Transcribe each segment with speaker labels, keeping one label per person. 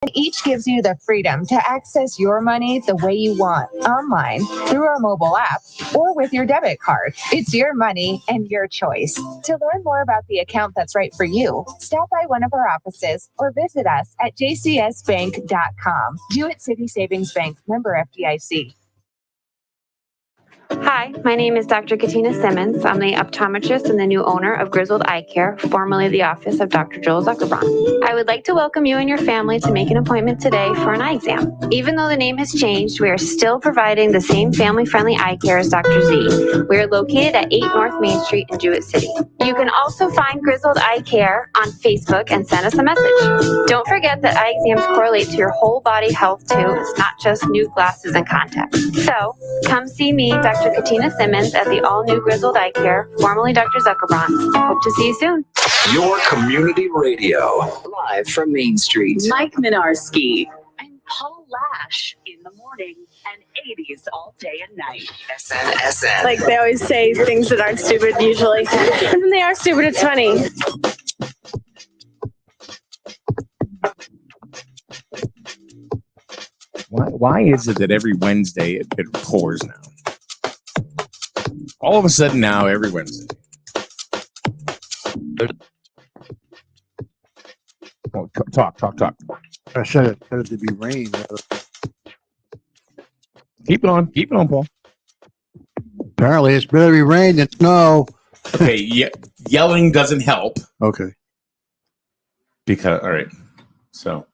Speaker 1: And each gives you the freedom to access your money the way you want, online, through our mobile app, or with your debit card. It's your money and your choice. To learn more about the account that's right for you, stop by one of our offices or visit us at jcsbank.com. Jewett City Savings Bank, member FDIC.
Speaker 2: Hi, my name is Dr. Katina Simmons. I'm the optometrist and the new owner of Grizzled Eye Care, formerly the office of Dr. Joel Zuckerbrand. I would like to welcome you and your family to make an appointment today for an eye exam. Even though the name has changed, we are still providing the same family-friendly eye care as Dr. Z. We are located at 8 North Main Street in Jewett City. You can also find Grizzled Eye Care on Facebook and send us a message. Don't forget that eye exams correlate to your whole body health too. It's not just new glasses and contacts. So come see me, Dr. Katina Simmons, at the all-new Grizzled Eye Care, formerly Dr. Zuckerbrand. Hope to see you soon.
Speaker 3: Your community radio, live from Main Street.
Speaker 4: Mike Minarski and Paul Lash in the morning and 80s all day and night.
Speaker 3: SNSN.
Speaker 5: Like they always say things that aren't stupid usually. And when they are stupid, it's funny.
Speaker 6: Why is it that every Wednesday it pours now? All of a sudden now, every Wednesday. Oh, talk.
Speaker 7: I said it to be rain.
Speaker 6: Keep it on, Paul.
Speaker 7: Apparently, it's better be rain than snow.
Speaker 6: Okay, yelling doesn't help.
Speaker 7: Okay.
Speaker 6: Because, all right, so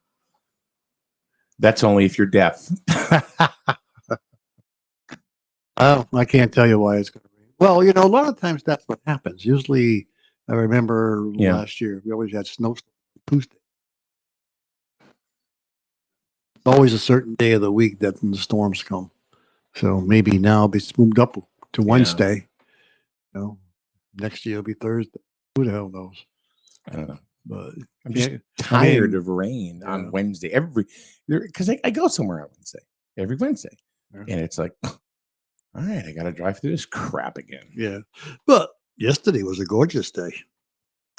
Speaker 6: that's only if you're deaf.
Speaker 7: Oh, I can't tell you why it's going to rain. Well, you know, a lot of times that's what happens. Usually, I remember last year, we always had snowstorms on Tuesday. It's always a certain day of the week that the storms come. So maybe now it's moved up to Wednesday. You know, next year it'll be Thursday. Who the hell knows?
Speaker 6: I don't know.
Speaker 7: But
Speaker 6: I'm just tired of rain on Wednesday. Because I go somewhere on Wednesday, every Wednesday.
Speaker 7: Yeah.
Speaker 6: And it's like, all right, I got to drive through this crap again.
Speaker 7: Yeah. But yesterday was a gorgeous day.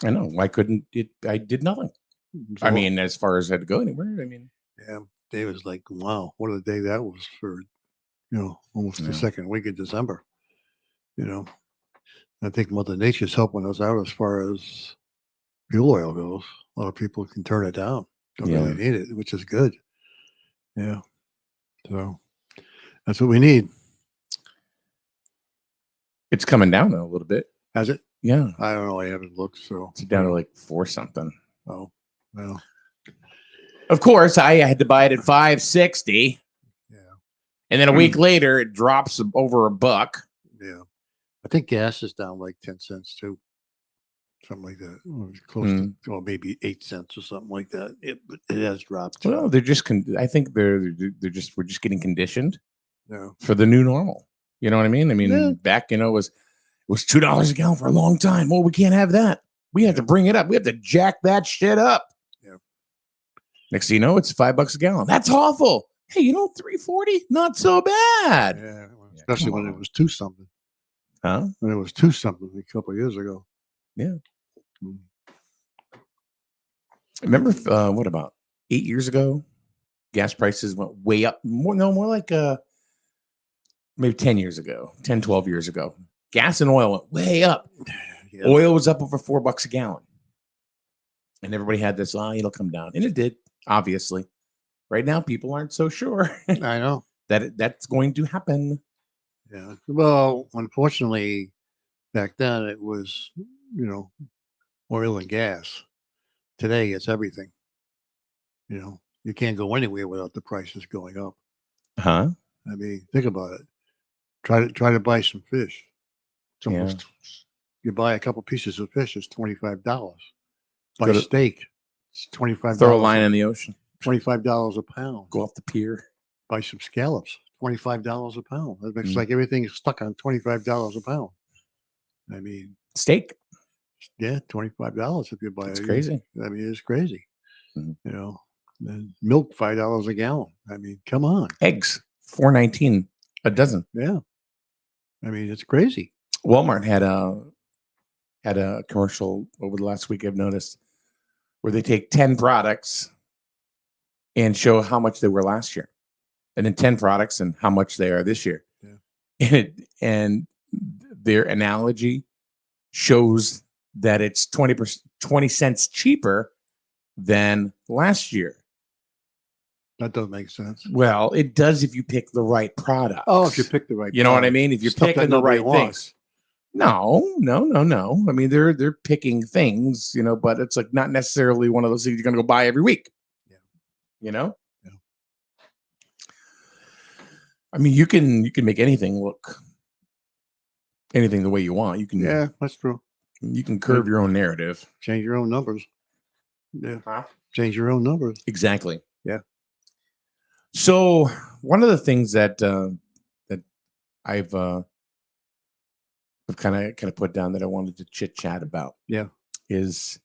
Speaker 6: I know. Why couldn't it? I did nothing. I mean, as far as I had to go anywhere, I mean.
Speaker 7: Yeah. Day was like, wow, what a day that was for, you know, almost the second week of December. You know, I think Mother Nature's helping us out as far as fuel oil goes. A lot of people can turn it down. Don't really need it, which is good. Yeah. So that's what we need.
Speaker 6: It's coming down a little bit.
Speaker 7: Has it?
Speaker 6: Yeah.
Speaker 7: I don't know. I haven't looked. So
Speaker 6: it's down to like 4 something.
Speaker 7: Oh, well.
Speaker 6: Of course, I had to buy it at $5.60.
Speaker 7: Yeah.
Speaker 6: And then a week later, it drops over $1.
Speaker 7: Yeah. I think gas is down like 10 cents too. Something like that. Close to, or maybe 8 cents or something like that. It has dropped.
Speaker 6: Well, they're just, I think we're just getting conditioned
Speaker 7: Yeah.
Speaker 6: for the new normal. You know what I mean? I mean, back, you know, it was $2 a gallon for a long time. Well, we can't have that. We have to bring it up. We have to jack that shit up.
Speaker 7: Yeah.
Speaker 6: Next thing you know, it's $5 a gallon. That's awful. Hey, you know, $3.40, not so bad.
Speaker 7: Yeah, especially when it was 2 something.
Speaker 6: Huh?
Speaker 7: When it was 2 something a couple of years ago.
Speaker 6: Yeah. Remember, what about 8 years ago? Gas prices went way up. More like maybe 10 years ago, 10, 12 years ago. Gas and oil went way up. Yeah. Oil was up over $4 a gallon. And everybody had this, it'll come down. And it did, obviously. Right now, people aren't so sure.
Speaker 7: I know.
Speaker 6: That's going to happen.
Speaker 7: Yeah. Well, unfortunately, back then it was, you know, oil and gas. Today, it's everything. You know, you can't go anywhere without the prices going up.
Speaker 6: Huh?
Speaker 7: I mean, think about it. Try to buy some fish. It's almost, you buy a couple pieces of fish, it's $25. Buy steak, it's $25.
Speaker 6: Throw a line in the ocean.
Speaker 7: $25 a pound.
Speaker 6: Go off the pier.
Speaker 7: Buy some scallops, $25 a pound. It looks like everything is stuck on $25 a pound. I mean,
Speaker 6: steak.
Speaker 7: Yeah, $25 if you buy it.
Speaker 6: It's crazy.
Speaker 7: I mean, it's crazy. You know, and milk $5 a gallon. I mean, come on.
Speaker 6: Eggs $4.19 a dozen.
Speaker 7: Yeah, I mean, it's crazy.
Speaker 6: Walmart had a commercial over the last week, I've noticed, where they take 10 products and show how much they were last year, and then 10 products and how much they are this year.
Speaker 7: Yeah.
Speaker 6: And their analogy shows that it's 20 cents cheaper than last year.
Speaker 7: That doesn't make sense.
Speaker 6: Well, it does if you pick the right product.
Speaker 7: Oh, if you pick the right,
Speaker 6: You know what I
Speaker 7: product.
Speaker 6: mean? If you're
Speaker 7: Stuff that
Speaker 6: picking the
Speaker 7: nobody
Speaker 6: right
Speaker 7: wants.
Speaker 6: things. No. I mean, they're picking things, but it's like not necessarily one of those things you're going to go buy every week.
Speaker 7: Yeah.
Speaker 6: Yeah.
Speaker 7: Yeah.
Speaker 6: I mean, you can make anything the way you want. You can.
Speaker 7: Yeah, that's true.
Speaker 6: You can curve your own narrative.
Speaker 7: Change your own numbers. Yeah.
Speaker 6: Huh?
Speaker 7: Change your own numbers.
Speaker 6: Exactly.
Speaker 7: Yeah.
Speaker 6: So one of the things that I've kind of put down that I wanted to chit chat about.
Speaker 7: Yeah.
Speaker 6: Is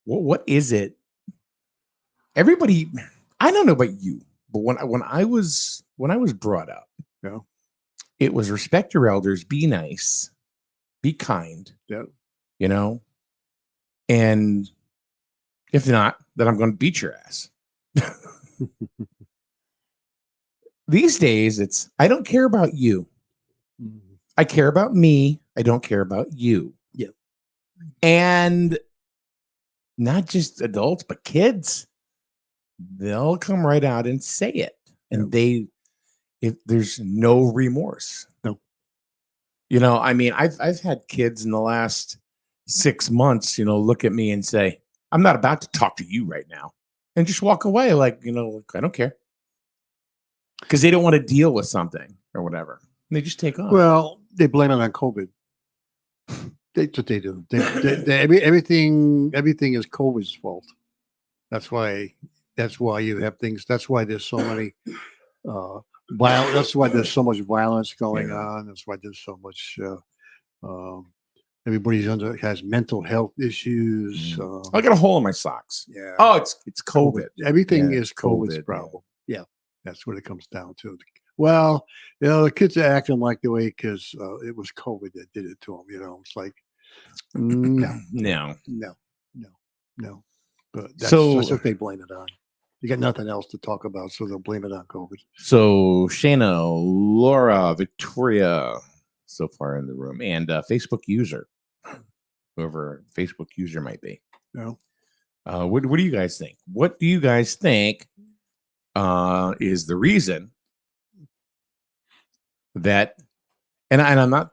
Speaker 6: what is it? Everybody, I don't know about you, but when I was brought up,
Speaker 7: yeah,
Speaker 6: it was respect your elders, be nice, be kind.
Speaker 7: Yeah.
Speaker 6: And if not, then I'm going to beat your ass. These days, it's I don't care about you. I care about me. I don't care about you.
Speaker 7: Yeah.
Speaker 6: And not just adults, but kids. They'll come right out and say it. And if there's no remorse.
Speaker 7: No.
Speaker 6: I mean, I've had kids in the last 6 months, look at me and say, I'm not about to talk to you right now. And just walk away like, I don't care. Because they don't want to deal with something or whatever. They just take off.
Speaker 7: Well, they blame it on COVID. That's what they do. Everything is COVID's fault. That's why you have things. That's why there's so many that's why there's so much violence going on. That's why there's so much everybody's has mental health issues.
Speaker 6: I got a hole in my socks.
Speaker 7: Yeah.
Speaker 6: Oh, it's COVID.
Speaker 7: Everything is COVID's problem. Yeah. That's what it comes down to. Well, the kids are acting like the way because it was COVID that did it to them. It's like, no. But that's what they blame it on. You got nothing else to talk about, so they'll blame it on COVID.
Speaker 6: So Shayna, Laura, Victoria, so far in the room, and Facebook user, whoever Facebook user might be.
Speaker 7: No.
Speaker 6: What do you guys think? What do you guys think is the reason that? And I'm not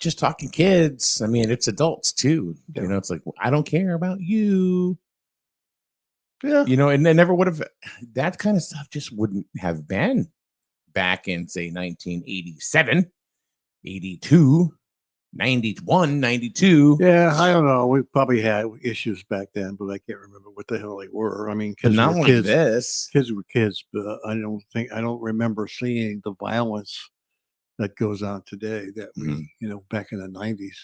Speaker 6: just talking kids. I mean, it's adults too.
Speaker 7: Yeah.
Speaker 6: It's like I don't care about you.
Speaker 7: Yeah.
Speaker 6: And they never would have. That kind of stuff just wouldn't have been back in, say, 1987, 82, 91, 92.
Speaker 7: Yeah, I don't know. We probably had issues back then, but I can't remember what the hell they were. I mean, kids
Speaker 6: Not
Speaker 7: were
Speaker 6: like
Speaker 7: kids.
Speaker 6: this.
Speaker 7: Kids were kids, but I don't remember seeing the violence that goes on today that we, back in the 90s.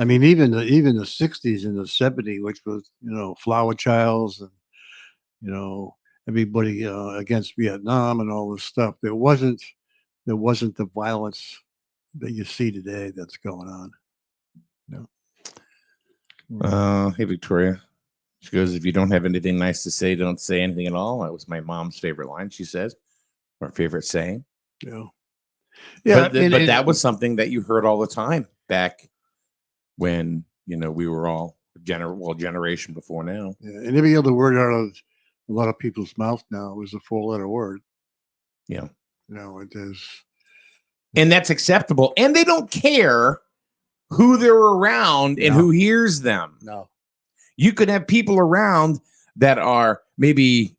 Speaker 7: I mean, even the 60s and the 70s, which was, Flower Childs and, everybody against Vietnam and all this stuff. There wasn't the violence that you see today that's going on.
Speaker 6: Hey, Victoria. She goes, if you don't have anything nice to say, don't say anything at all. That was my mom's favorite line, she says, or favorite saying.
Speaker 7: Yeah.
Speaker 6: But that was something that you heard all the time back when, we were all generation before now.
Speaker 7: Yeah. And every other word out of a lot of people's mouth now is a 4-letter word.
Speaker 6: Yeah.
Speaker 7: It is.
Speaker 6: And that's acceptable. And they don't care who they're around and who hears them.
Speaker 7: No.
Speaker 6: You could have people around that are maybe,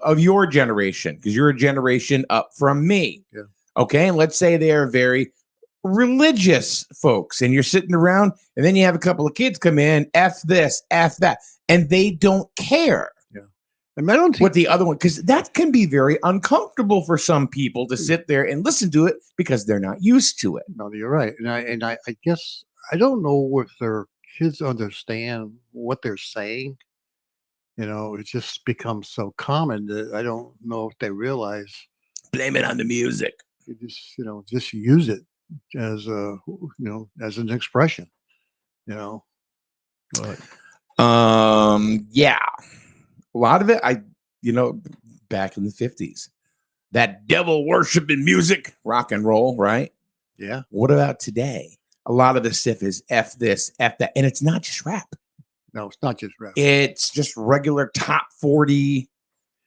Speaker 6: of your generation, because you're a generation up from me.
Speaker 7: Yeah.
Speaker 6: Okay. And let's say they're very religious folks and you're sitting around and then you have a couple of kids come in, F this, F that, and they don't care.
Speaker 7: Yeah. And I don't think
Speaker 6: what the other one, because that can be very uncomfortable for some people to sit there and listen to it because they're not used to it.
Speaker 7: No, you're right. And I guess I don't know if their kids understand what they're saying. It just becomes so common that I don't know if they realize.
Speaker 6: Blame it on the music.
Speaker 7: You just use it as as an expression. But
Speaker 6: yeah, a lot of it. back in the 50s. That devil worshiping music, rock and roll, right?
Speaker 7: Yeah.
Speaker 6: What about today? A lot of the stuff is F this, F that. And it's not just rap.
Speaker 7: No, it's not just rap.
Speaker 6: It's just regular top 40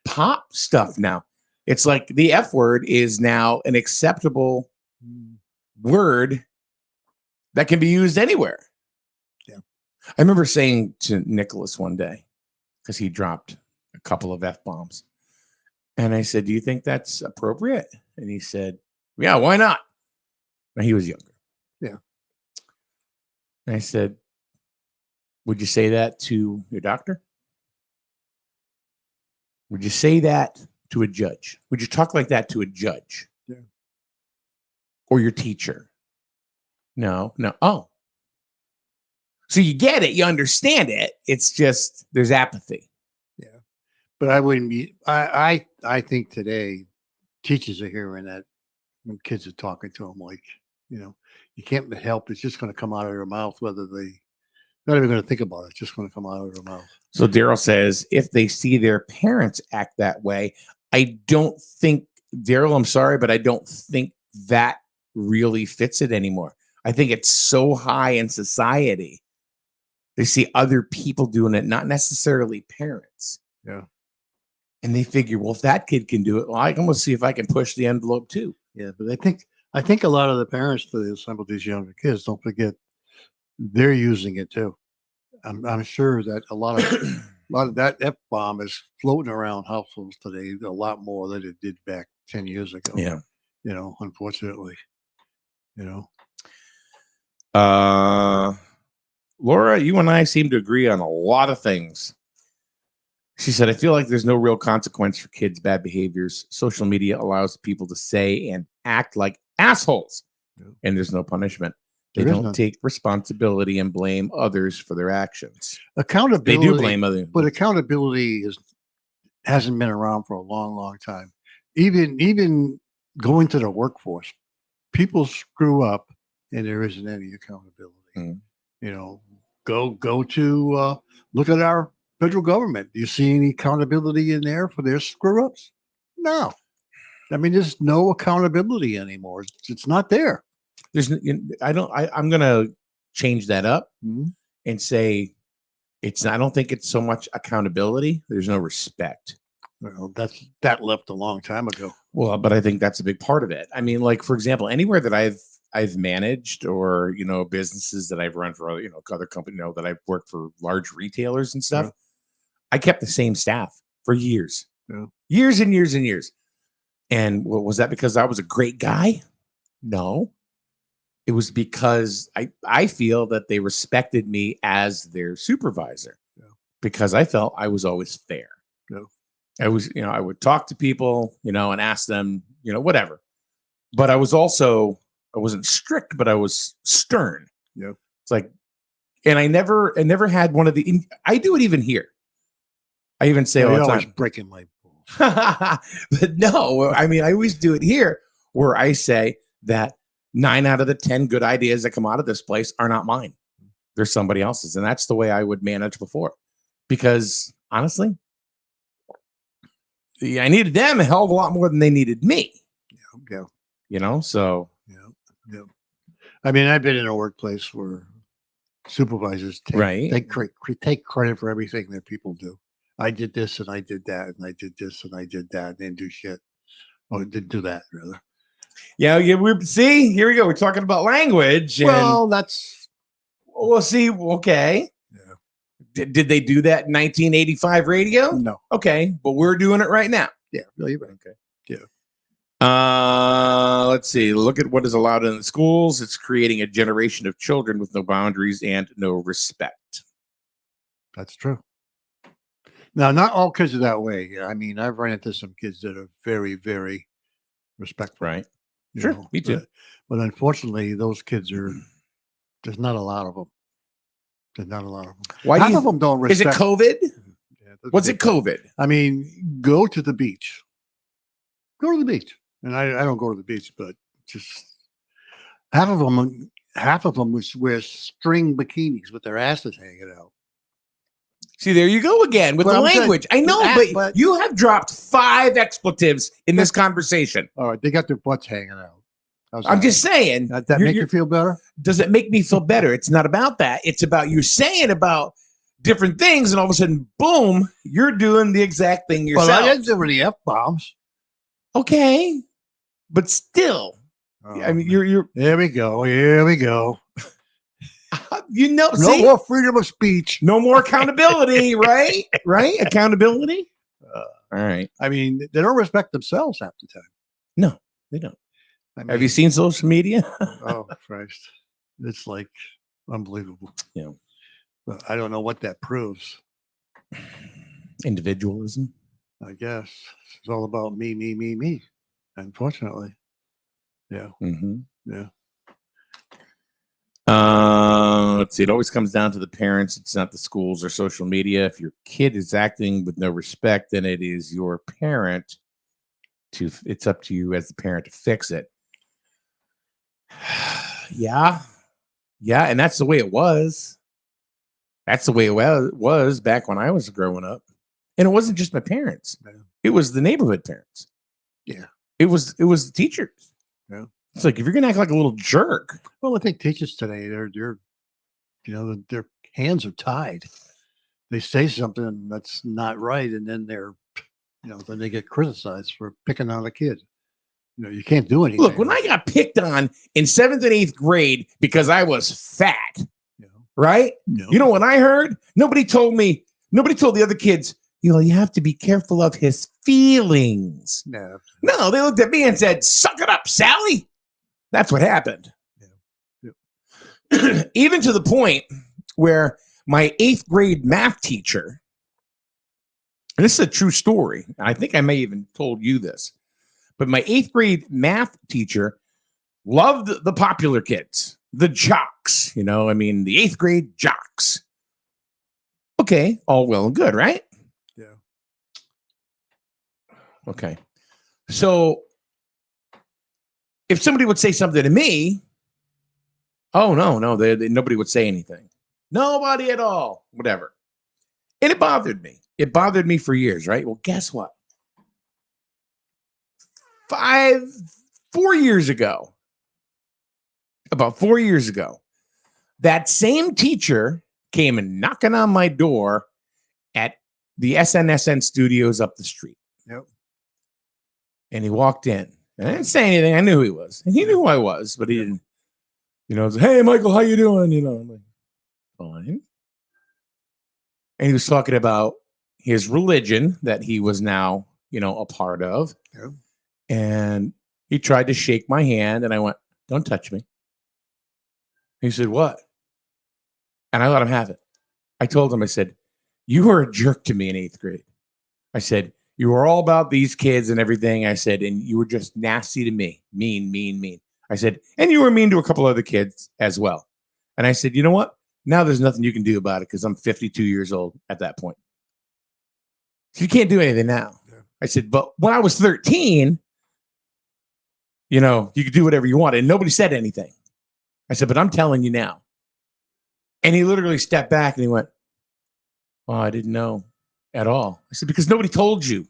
Speaker 6: pop stuff now. It's like the F word is now an acceptable word that can be used anywhere.
Speaker 7: Yeah.
Speaker 6: I remember saying to Nicholas one day, because he dropped a couple of F-bombs. And I said, do you think that's appropriate? And he said, yeah, why not? Now, he was younger.
Speaker 7: Yeah.
Speaker 6: And I said, would you say that to your doctor? Would you say that to a judge? Would you talk like that to a judge?
Speaker 7: Yeah.
Speaker 6: Or your teacher? No. Oh. So you get it. You understand it. It's just there's apathy.
Speaker 7: Yeah. But I wouldn't be, I think today teachers are hearing that when kids are talking to them, like, you can't help. It's just going to come out of their mouth, whether they not even going to think about it. It's just going to come out of their mouth.
Speaker 6: So Daryl says if they see their parents act that way, I don't think, Daryl, I'm sorry, but I don't think that really fits it anymore. I think it's so high in society. They see other people doing it, not necessarily parents.
Speaker 7: Yeah.
Speaker 6: And they figure, well, if that kid can do it, well, I'm going to see if I can push the envelope too.
Speaker 7: Yeah. But I think a lot of the parents that assemble these younger kids, don't forget, they're using it too. I'm sure that a lot of that F-bomb is floating around households today a lot more than it did back 10 years ago.
Speaker 6: Yeah.
Speaker 7: Unfortunately,
Speaker 6: Laura, you and I seem to agree on a lot of things. She said, I feel like there's no real consequence for kids' bad behaviors. Social media allows people to say and act like assholes, and there's no punishment. They don't take responsibility and blame others for their actions.
Speaker 7: Accountability.
Speaker 6: They do blame others.
Speaker 7: But accountability hasn't been around for a long, long time. Even going to the workforce, people screw up and there isn't any accountability. Go to look at our federal government. Do you see any accountability in there for their screw ups? No. I mean, there's no accountability anymore. It's not there.
Speaker 6: I'm going to change that up and say I don't think it's so much accountability. There's no respect.
Speaker 7: Well, that left a long time ago.
Speaker 6: Well, but I think that's a big part of it. I mean, like, for example, anywhere that I've managed or, businesses that I've run for, other companies, that I've worked for large retailers and stuff. Yeah. I kept the same staff for years, years and years and years. And was that because I was a great guy? No. It was because I feel that they respected me as their supervisor because I felt I was always fair. I was, I would talk to people, and ask them, whatever. But I wasn't strict, but I was stern.
Speaker 7: Yeah.
Speaker 6: It's like, and I never had one of I do it even here. I even say all the time,
Speaker 7: breaking my balls.
Speaker 6: But no, I mean, I always do it here where I say that 9 out of the 10 good ideas that come out of this place are not mine. They're somebody else's. And that's the way I would manage before. Because honestly, I needed them a hell of a lot more than they needed me.
Speaker 7: Yeah.
Speaker 6: So.
Speaker 7: Yeah. I mean, I've been in a workplace where supervisors take credit for everything that people do. I did this and I did that and I did this and I did that and didn't do shit. Oh, didn't do that, rather.
Speaker 6: Yeah. See, here we go. We're talking about language.
Speaker 7: Well,
Speaker 6: we'll see. Okay. Yeah. Did they do that in 1985 radio?
Speaker 7: No.
Speaker 6: Okay. But we're doing it right now.
Speaker 7: Yeah. No, you're right.
Speaker 6: Okay.
Speaker 7: Yeah.
Speaker 6: Let's see. Look at what is allowed in the schools. It's creating a generation of children with no boundaries and no respect.
Speaker 7: That's true. Now, not all kids are that way. I mean, I've run into some kids that are very, very respectful.
Speaker 6: Right. Sure. Me too.
Speaker 7: But unfortunately, those kids there's not a lot of them. There's not a lot of them. Half of them don't respect.
Speaker 6: Is it COVID? Yeah, was it COVID?
Speaker 7: I mean, go to the beach. Go to the beach. And I don't go to the beach, but just half of them wear string bikinis with their asses hanging out.
Speaker 6: See, there you go again with
Speaker 7: But
Speaker 6: the
Speaker 7: I'm saying-
Speaker 6: language. I know, but you have dropped 5 expletives in this conversation.
Speaker 7: All right, they got their butts hanging out. How's
Speaker 6: I'm
Speaker 7: that?
Speaker 6: just saying.
Speaker 7: That make you feel better?
Speaker 6: Does it make me feel better? It's not about that. It's about you saying about different things, and all of a sudden, boom, you're doing the exact thing yourself.
Speaker 7: Well, I didn't do any F-bombs.
Speaker 6: Okay, but still, I mean, you're.
Speaker 7: Here we go. Here we go.
Speaker 6: You know,
Speaker 7: No
Speaker 6: see?
Speaker 7: more freedom of speech.
Speaker 6: No more accountability, right? Right? Accountability. All right.
Speaker 7: I mean, they don't respect themselves half the time.
Speaker 6: No, they don't.
Speaker 7: I mean,
Speaker 6: Have you seen social media?
Speaker 7: Oh Christ, it's like unbelievable.
Speaker 6: Yeah.
Speaker 7: But I don't know what that proves.
Speaker 6: Individualism.
Speaker 7: I guess it's all about me, me, me, me. Unfortunately, yeah,
Speaker 6: Mm-hmm.
Speaker 7: yeah.
Speaker 6: Let's see. It always comes down to the parents. It's not the schools or social media. If your kid is acting with no respect, then it is your parent to. It's up to you as the parent to fix it. Yeah, and that's the way it was. That's the way it was back when I was growing up, and it wasn't just my parents.
Speaker 7: Yeah.
Speaker 6: It was the neighborhood parents.
Speaker 7: Yeah.
Speaker 6: It was the teachers.
Speaker 7: Yeah.
Speaker 6: It's like if you're gonna act like a little jerk.
Speaker 7: Well, I think teachers today, their hands are tied. They say something that's not right, and then then they get criticized for picking on a kid. You can't do anything.
Speaker 6: Look, when I got picked on in 7th and 8th grade because I was fat, right? You know what I heard? Nobody told the other kids, you have to be careful of his feelings.
Speaker 7: No.
Speaker 6: No, they looked at me and said, suck it up, Sally. That's what happened. Yeah. Even to the point where my 8th grade math teacher, and this is a true story, and I think I may even told you this, but my 8th grade math teacher loved the popular kids, the jocks, the 8th grade jocks. Okay, all well and good, right?
Speaker 7: Yeah.
Speaker 6: Okay. So if somebody would say something to me, oh, no, nobody would say anything. Nobody at all, whatever. And it bothered me. It bothered me for years, right? Well, guess what? 4 years ago, about 4 years ago, that same teacher came and knocking on my door at the SNSN studios up the street.
Speaker 7: Yep.
Speaker 6: And he walked in. And I didn't say anything. I knew who he was. And he knew who I was, but he didn't, hey, Michael, how you doing? I'm like, fine. And he was talking about his religion that he was now, a part of.
Speaker 7: Yep.
Speaker 6: And he tried to shake my hand, and I went, don't touch me. He said, what? And I let him have it. I told him, I said, you were a jerk to me in 8th grade. I said, you were all about these kids and everything. I said, and you were just nasty to me. Mean. I said, and you were mean to a couple other kids as well. And I said, you know what? Now there's nothing you can do about it because I'm 52 years old at that point. So you can't do anything now. Yeah. I said, but when I was 13, you could do whatever you want. And nobody said anything. I said, but I'm telling you now. And he literally stepped back and he went, oh, I didn't know at all. I said, because nobody told you.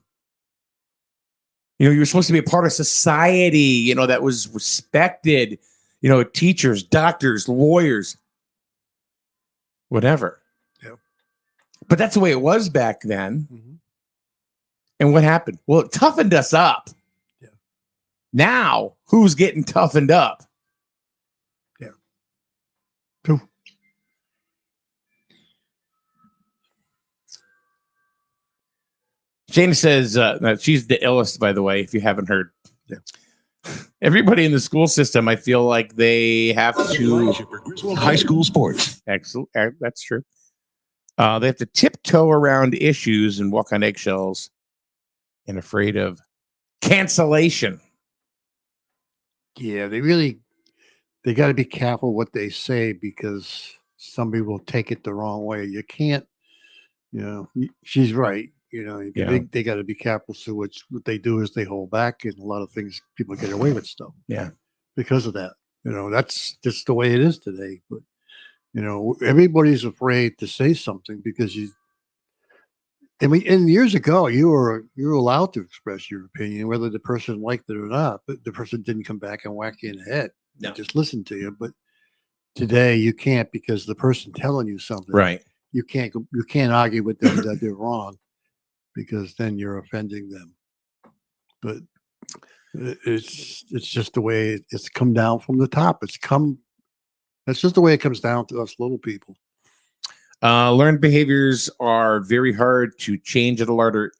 Speaker 6: You were supposed to be a part of society, that was respected, teachers, doctors, lawyers, whatever.
Speaker 7: Yeah.
Speaker 6: But that's the way it was back then.
Speaker 7: Mm-hmm.
Speaker 6: And what happened? Well, it toughened us up.
Speaker 7: Yeah.
Speaker 6: Now, who's getting toughened up?
Speaker 7: Yeah. Who?
Speaker 6: Shana says she's the illest, by the way, if you haven't heard. Yeah. Everybody in the school system, I feel like they have to.
Speaker 3: High school sports.
Speaker 6: Excellent. That's true. They have to tiptoe around issues and walk on eggshells and afraid of cancellation.
Speaker 7: Yeah, they got to be careful what they say because somebody will take it the wrong way. You can't, she's right. They got to be careful. So what they do is they hold back, and a lot of things people get away with stuff.
Speaker 6: Yeah,
Speaker 7: because of that. That's just the way it is today. But everybody's afraid to say something because and years ago, you were allowed to express your opinion, whether the person liked it or not. But the person didn't come back and whack you in the head.
Speaker 6: No.
Speaker 7: They just listen to you. But today, you can't, because the person telling you something,
Speaker 6: Right.
Speaker 7: You can't argue with them that they're wrong, because then you're offending them. But it's just the way it's come down from the top. That's just the way it comes down to us little people.
Speaker 6: Learned behaviors are very hard to change at a later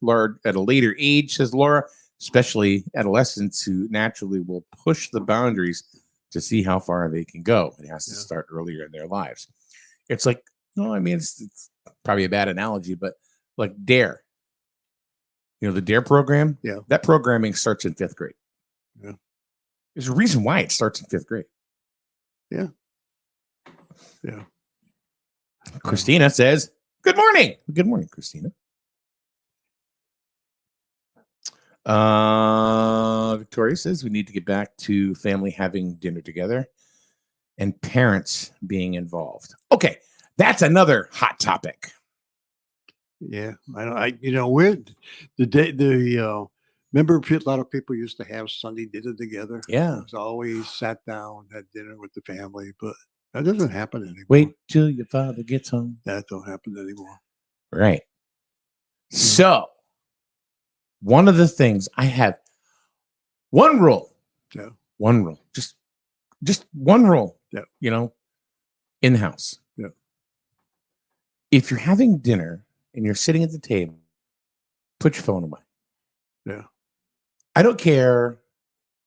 Speaker 6: age, says Laura, especially adolescents who naturally will push the boundaries to see how far they can go. It has to start earlier in their lives. It's like, no, I mean, it's probably a bad analogy, but like DARE. You know, the DARE program?
Speaker 7: Yeah.
Speaker 6: That programming starts in 5th grade.
Speaker 7: Yeah.
Speaker 6: There's a reason why it starts in 5th grade.
Speaker 7: Yeah. Yeah.
Speaker 6: Christina says, good morning. Good morning, Christina. Victoria says we need to get back to family having dinner together and parents being involved. Okay, that's another hot topic.
Speaker 7: Yeah, we're remember a lot of people used to have Sunday dinner together.
Speaker 6: Yeah.
Speaker 7: It was always sat down, had dinner with the family, but that doesn't happen anymore.
Speaker 6: Wait till your father gets home.
Speaker 7: That don't happen anymore.
Speaker 6: Right. So, one of the things I have, one rule.
Speaker 7: Yeah.
Speaker 6: One rule. Just one rule.
Speaker 7: Yeah.
Speaker 6: You know, in the house.
Speaker 7: Yeah.
Speaker 6: If you're having dinner and you're sitting at the table, put your phone away.
Speaker 7: Yeah.
Speaker 6: I don't care.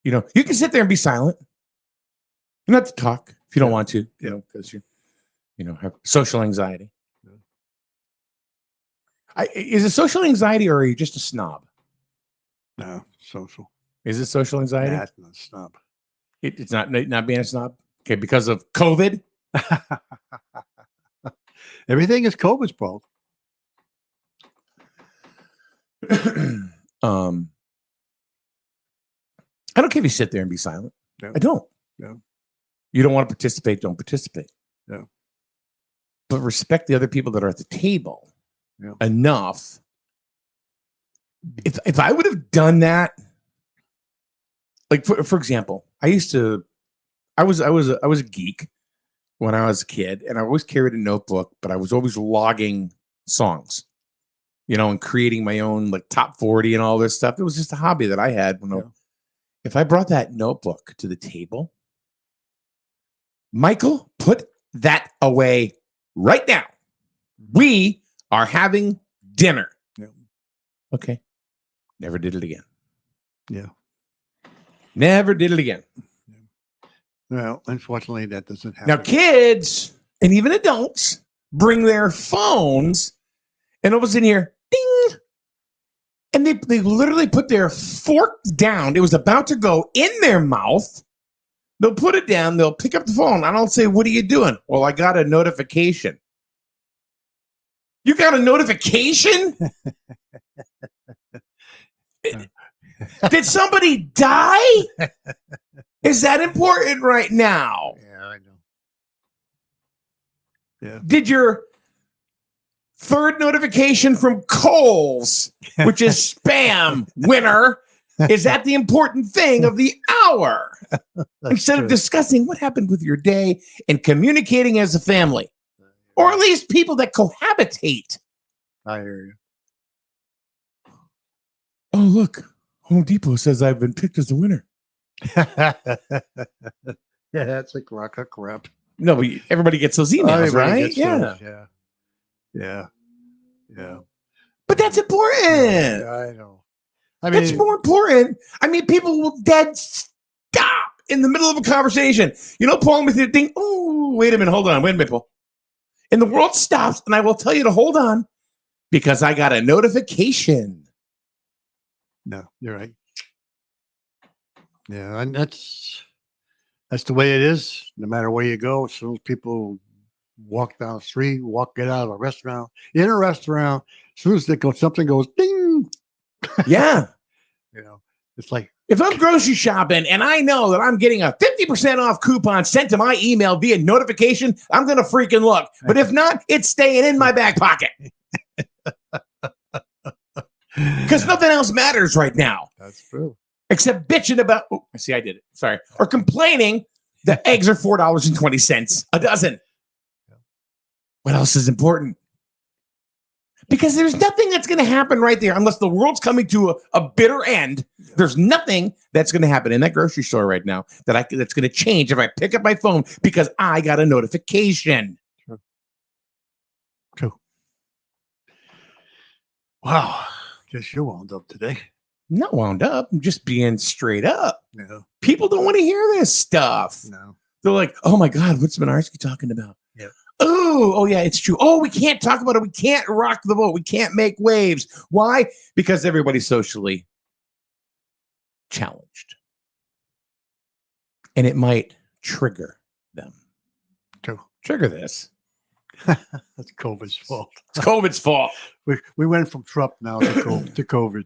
Speaker 6: You know, you can sit there and be silent. You don't have to talk if you don't want to, you know, because you have social anxiety. Yeah. Is it social anxiety, or are you just a snob?
Speaker 7: No, social.
Speaker 6: Is it social anxiety?
Speaker 7: That's not snob.
Speaker 6: It's not being a snob. Okay, because of COVID.
Speaker 7: Everything is COVID's fault.
Speaker 6: I don't care if you sit there and be silent.
Speaker 7: No.
Speaker 6: I don't.
Speaker 7: No.
Speaker 6: You don't want to participate, don't participate.
Speaker 7: No.
Speaker 6: But respect the other people that are at the table enough. If I would have done that, like for example, I was a geek when I was a kid, and I always carried a notebook, but I was always logging songs, and creating my own like top 40 and all this stuff. It was just a hobby that I had. If I brought that notebook to the table, Michael, put that away right now. We are having dinner.
Speaker 7: Yeah.
Speaker 6: Okay. Never did it again.
Speaker 7: Yeah.
Speaker 6: Never did it again.
Speaker 7: Well, unfortunately, that doesn't happen.
Speaker 6: Now, kids and even adults bring their phones, and it was in here, ding, and they literally put their fork down. It was about to go in their mouth. They'll put it down. They'll pick up the phone. And I'll say, what are you doing? Well, I got a notification. You got a notification? Did somebody die? Is that important right now?
Speaker 7: Yeah, I know. Yeah.
Speaker 6: Did your third notification from Kohl's, which is spam, winner, is that the important thing of the hour? Instead of discussing what happened with your day and communicating as a family, or at least people that cohabitate.
Speaker 7: I hear you.
Speaker 6: Oh, look, Home Depot says I've been picked as the winner.
Speaker 7: Yeah, that's a crock of crap.
Speaker 6: No, but everybody gets those emails, right?
Speaker 7: Yeah.
Speaker 6: But that's important.
Speaker 7: Yeah, I know. I mean,
Speaker 6: that's more important. I mean, people will dead stop in the middle of a conversation. Pulling with your thing. Oh, wait a minute. Hold on. Wait a minute, Paul. And the world stops, and I will tell you to hold on because I got a notification.
Speaker 7: No, you're right. Yeah, and that's the way it is. No matter where you go, as soon as people walk down the street, get out of a restaurant, in a restaurant, as soon as something goes ding.
Speaker 6: Yeah.
Speaker 7: It's like,
Speaker 6: if I'm grocery shopping and I know that I'm getting a 50% off coupon sent to my email via notification, I'm going to freaking look. But if not, it's staying in my back pocket. because nothing else matters right now
Speaker 7: That's true.
Speaker 6: except bitching about. Oh, I see, I did it. Sorry, or complaining that eggs are $4.20 a dozen. What else is important? Because there's nothing that's going to happen right there unless the world's coming to a bitter end. There's nothing that's going to happen in that grocery store right now that's going to change if I pick up my phone because I got a notification.
Speaker 7: True. Wow. Guess you're wound up today.
Speaker 6: I'm not wound up. I'm just being straight up.
Speaker 7: No.
Speaker 6: People don't want to hear this stuff.
Speaker 7: No.
Speaker 6: They're like, oh my God, what's Minarski talking about?
Speaker 7: Yeah.
Speaker 6: Oh, yeah, it's true. Oh, we can't talk about it. We can't rock the boat. We can't make waves. Why? Because everybody's socially challenged. And it might trigger them.
Speaker 7: True.
Speaker 6: Trigger this.
Speaker 7: That's COVID's fault.
Speaker 6: It's COVID's fault.
Speaker 7: We went from Trump now to COVID.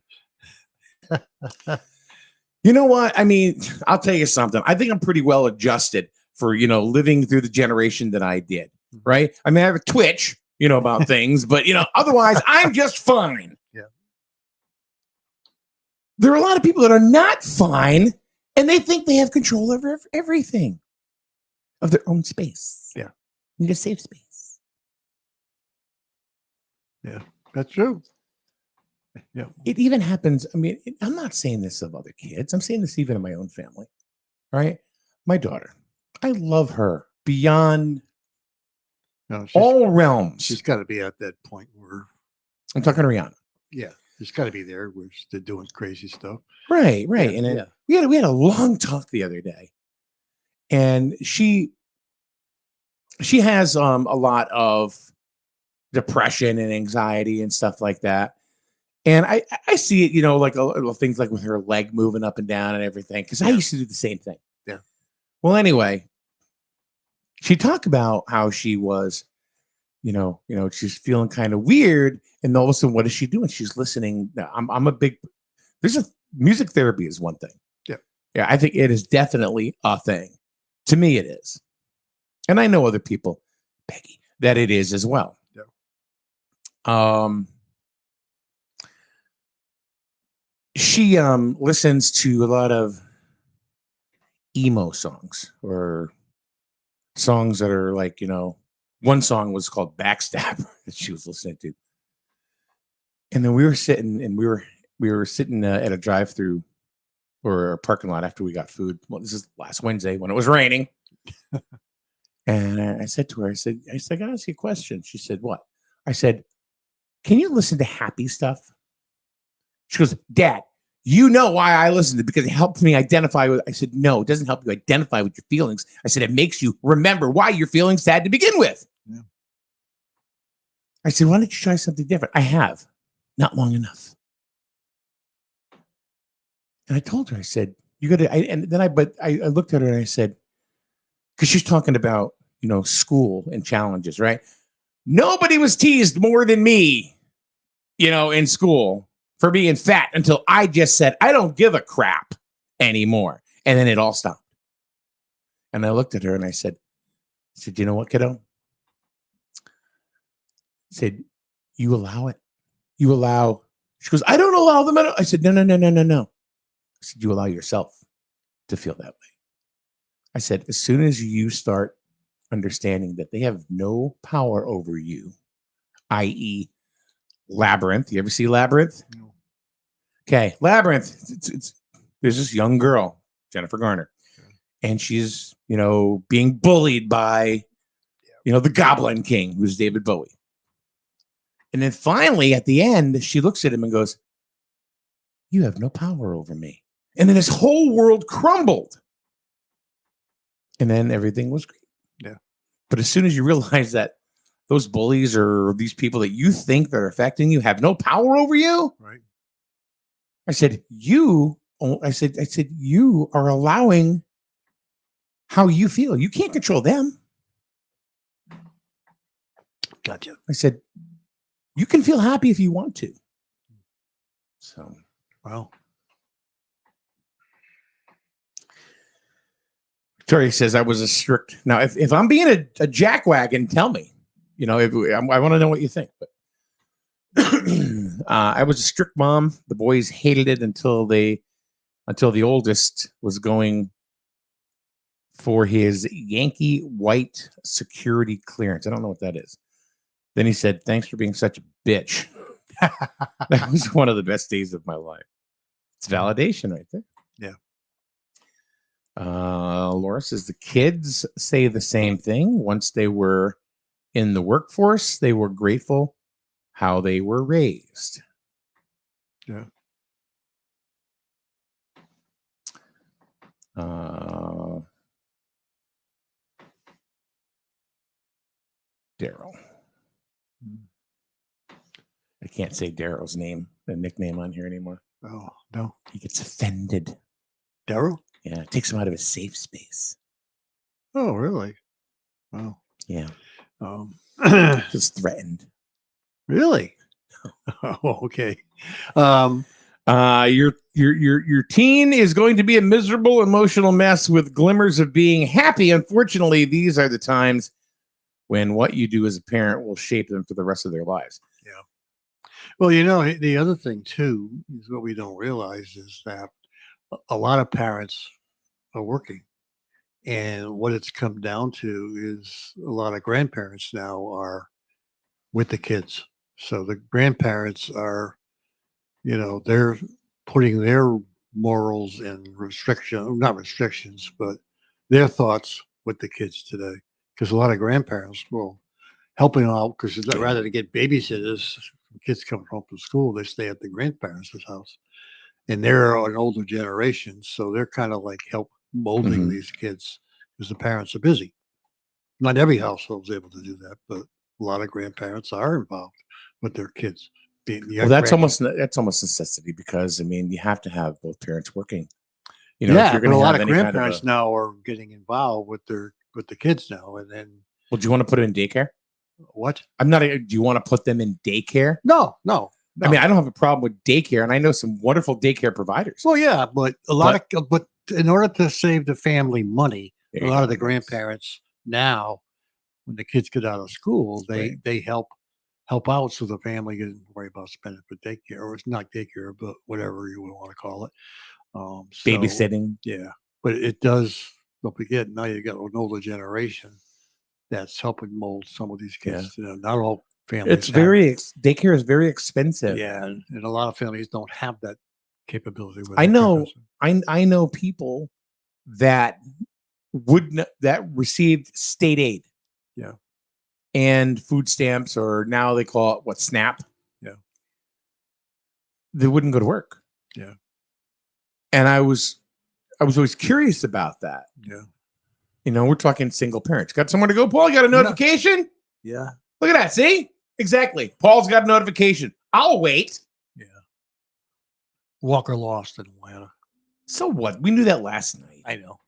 Speaker 6: You know what? I mean, I'll tell you something. I think I'm pretty well adjusted for, living through the generation that I did. Right? I mean, I have a twitch, about things, but, otherwise I'm just fine.
Speaker 7: Yeah.
Speaker 6: There are a lot of people that are not fine and they think they have control over everything of their own space.
Speaker 7: Yeah.
Speaker 6: Need a safe space.
Speaker 7: Yeah, that's true. Yeah.
Speaker 6: It even happens. I mean, I'm not saying this of other kids. I'm saying this even in my own family. Right? My daughter, I love her beyond
Speaker 7: No,
Speaker 6: all realms.
Speaker 7: she's got to be at that point where,
Speaker 6: I'm talking to Rihanna.
Speaker 7: yeah, she's got to be there where they're doing crazy stuff.
Speaker 6: Right.
Speaker 7: Yeah,
Speaker 6: And then we had a long talk the other day, and she has a lot of depression and anxiety and stuff like that. And I see it, like little things like with her leg moving up and down and everything, because I used to do the same thing.
Speaker 7: Yeah.
Speaker 6: Well, anyway, she talked about how she was, she's feeling kind of weird, and all of a sudden, what is she doing? She's listening. Music therapy is one thing.
Speaker 7: Yeah.
Speaker 6: Yeah, I think it is definitely a thing. To me, it is. And I know other people, Peggy, that it is as well.
Speaker 7: Yeah.
Speaker 6: She listens to a lot of emo songs or songs that are like, one song was called Backstab that she was listening to. And then we were sitting at a drive-through or a parking lot after we got food. Well, this is last Wednesday when it was raining. And I said to her, I said, I gotta ask you a question. She said, what? I said, can you listen to happy stuff? She goes, Dad, you know why I listen to it, because it helps me identify with. I said, no, it doesn't help you identify with your feelings. I said, it makes you remember why you're feeling sad to begin with.
Speaker 7: Yeah.
Speaker 6: I said, why don't you try something different? I have, not long enough. And I told her, I said, you got to, I looked at her and I said, because she's talking about, school and challenges, right? Nobody was teased more than me, in school for being fat until I just said, I don't give a crap anymore. And then it all stopped. And I looked at her and I said, you know what, kiddo? I said, you allow it. You allow. She goes, I don't allow them. I said, no. I said, you allow yourself to feel that way. I said, as soon as you start understanding that they have no power over you, i.e., Labyrinth. You ever see Labyrinth?
Speaker 7: No.
Speaker 6: Okay, Labyrinth. There's this young girl, Jennifer Garner, and she's, being bullied by, the Goblin King, who's David Bowie. And then finally, at the end, she looks at him and goes, you have no power over me. And then his whole world crumbled. And then everything was great.
Speaker 7: Yeah.
Speaker 6: But as soon as you realize that those bullies or these people that you think that are affecting you have no power over you,
Speaker 7: Right.
Speaker 6: I said, you are allowing how you feel. You can't control them.
Speaker 7: Gotcha.
Speaker 6: I said, you can feel happy if you want to. So,
Speaker 7: Wow.
Speaker 6: Tori says I was a strict. Now, if I'm being a jackwagon, tell me. I want to know what you think. But I was a strict mom. The boys hated it until the oldest was going for his Yankee white security clearance. I don't know what that is. Then he said, "Thanks for being such a bitch." That was one of the best days of my life. It's validation right there.
Speaker 7: Yeah.
Speaker 6: Laura says the kids say the same thing. Once they were in the workforce, they were grateful how they were raised.
Speaker 7: Yeah.
Speaker 6: Daryl. I can't say Daryl's name, the nickname on here anymore.
Speaker 7: Oh, no.
Speaker 6: He gets offended.
Speaker 7: Daryl?
Speaker 6: Yeah, it takes him out of his safe space.
Speaker 7: Oh, really? Wow.
Speaker 6: Yeah.
Speaker 7: Um,
Speaker 6: Just threatened.
Speaker 7: really? Oh, okay.
Speaker 6: Your teen is going to be a miserable, emotional mess with glimmers of being happy. Unfortunately, these are the times when what you do as a parent will shape them for the rest of their lives.
Speaker 7: Yeah. Well, you know, the other thing too is what we don't realize is that a lot of parents are working, and what it's come down to is a lot of grandparents now are with the kids. So the grandparents are, you know, they're putting their morals and not restrictions, but their thoughts with the kids today. Because a lot of grandparents will helping out because rather than get babysitters, kids come home from school, they stay at the grandparents' house. And they're an older generation. So they're kind of like help molding these kids because the parents are busy. Not every household is able to do that, but a lot of grandparents are involved with their kids.
Speaker 6: Well, that's almost necessity because I mean you have to have both parents working. You know,
Speaker 7: yeah,
Speaker 6: if you're
Speaker 7: but
Speaker 6: going
Speaker 7: a
Speaker 6: to
Speaker 7: lot
Speaker 6: have
Speaker 7: of
Speaker 6: any
Speaker 7: grandparents now are getting involved with the kids now, and then
Speaker 6: well, do you want to put it in daycare?
Speaker 7: What?
Speaker 6: Do you want to put them in daycare?
Speaker 7: No.
Speaker 6: I mean, I don't have a problem with daycare, and I know some wonderful daycare providers.
Speaker 7: Well, yeah, but but in order to save the family money, a lot of the grandparents now, when the kids get out of school, they help out so the family doesn't worry about spending for daycare, or it's not daycare, but whatever you would want to call it.
Speaker 6: Babysitting.
Speaker 7: Yeah, but it does. Don't forget, now you got an older generation that's helping mold some of these kids. You know, not all families.
Speaker 6: Daycare is very expensive.
Speaker 7: Yeah, and a lot of families don't have that capability.
Speaker 6: I know people that that received state aid.
Speaker 7: Yeah.
Speaker 6: And food stamps, or now they call it SNAP.
Speaker 7: Yeah.
Speaker 6: They wouldn't go to work.
Speaker 7: Yeah.
Speaker 6: And I was always curious about that.
Speaker 7: Yeah.
Speaker 6: You know, we're talking single parents. Got somewhere to go, Paul? You got a notification?
Speaker 7: Yeah.
Speaker 6: Look at that. See? Exactly. Paul's got a notification. I'll wait.
Speaker 7: Yeah. Walker lost in Atlanta.
Speaker 6: So what? We knew that last night.
Speaker 7: I know.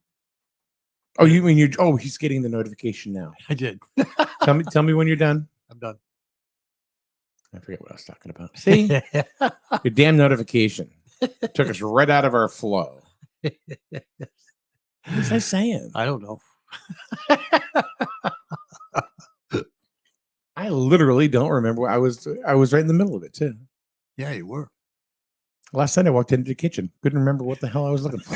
Speaker 6: Oh, you mean he's getting the notification now.
Speaker 7: I did.
Speaker 6: Tell me when you're done.
Speaker 7: I'm done.
Speaker 6: I forget what I was talking about. See? Your damn notification took us right out of our flow. What was I saying?
Speaker 7: I don't know.
Speaker 6: I literally don't remember. I was right in the middle of it too.
Speaker 7: Yeah, you were.
Speaker 6: Last night I walked into the kitchen. Couldn't remember what the hell I was looking for.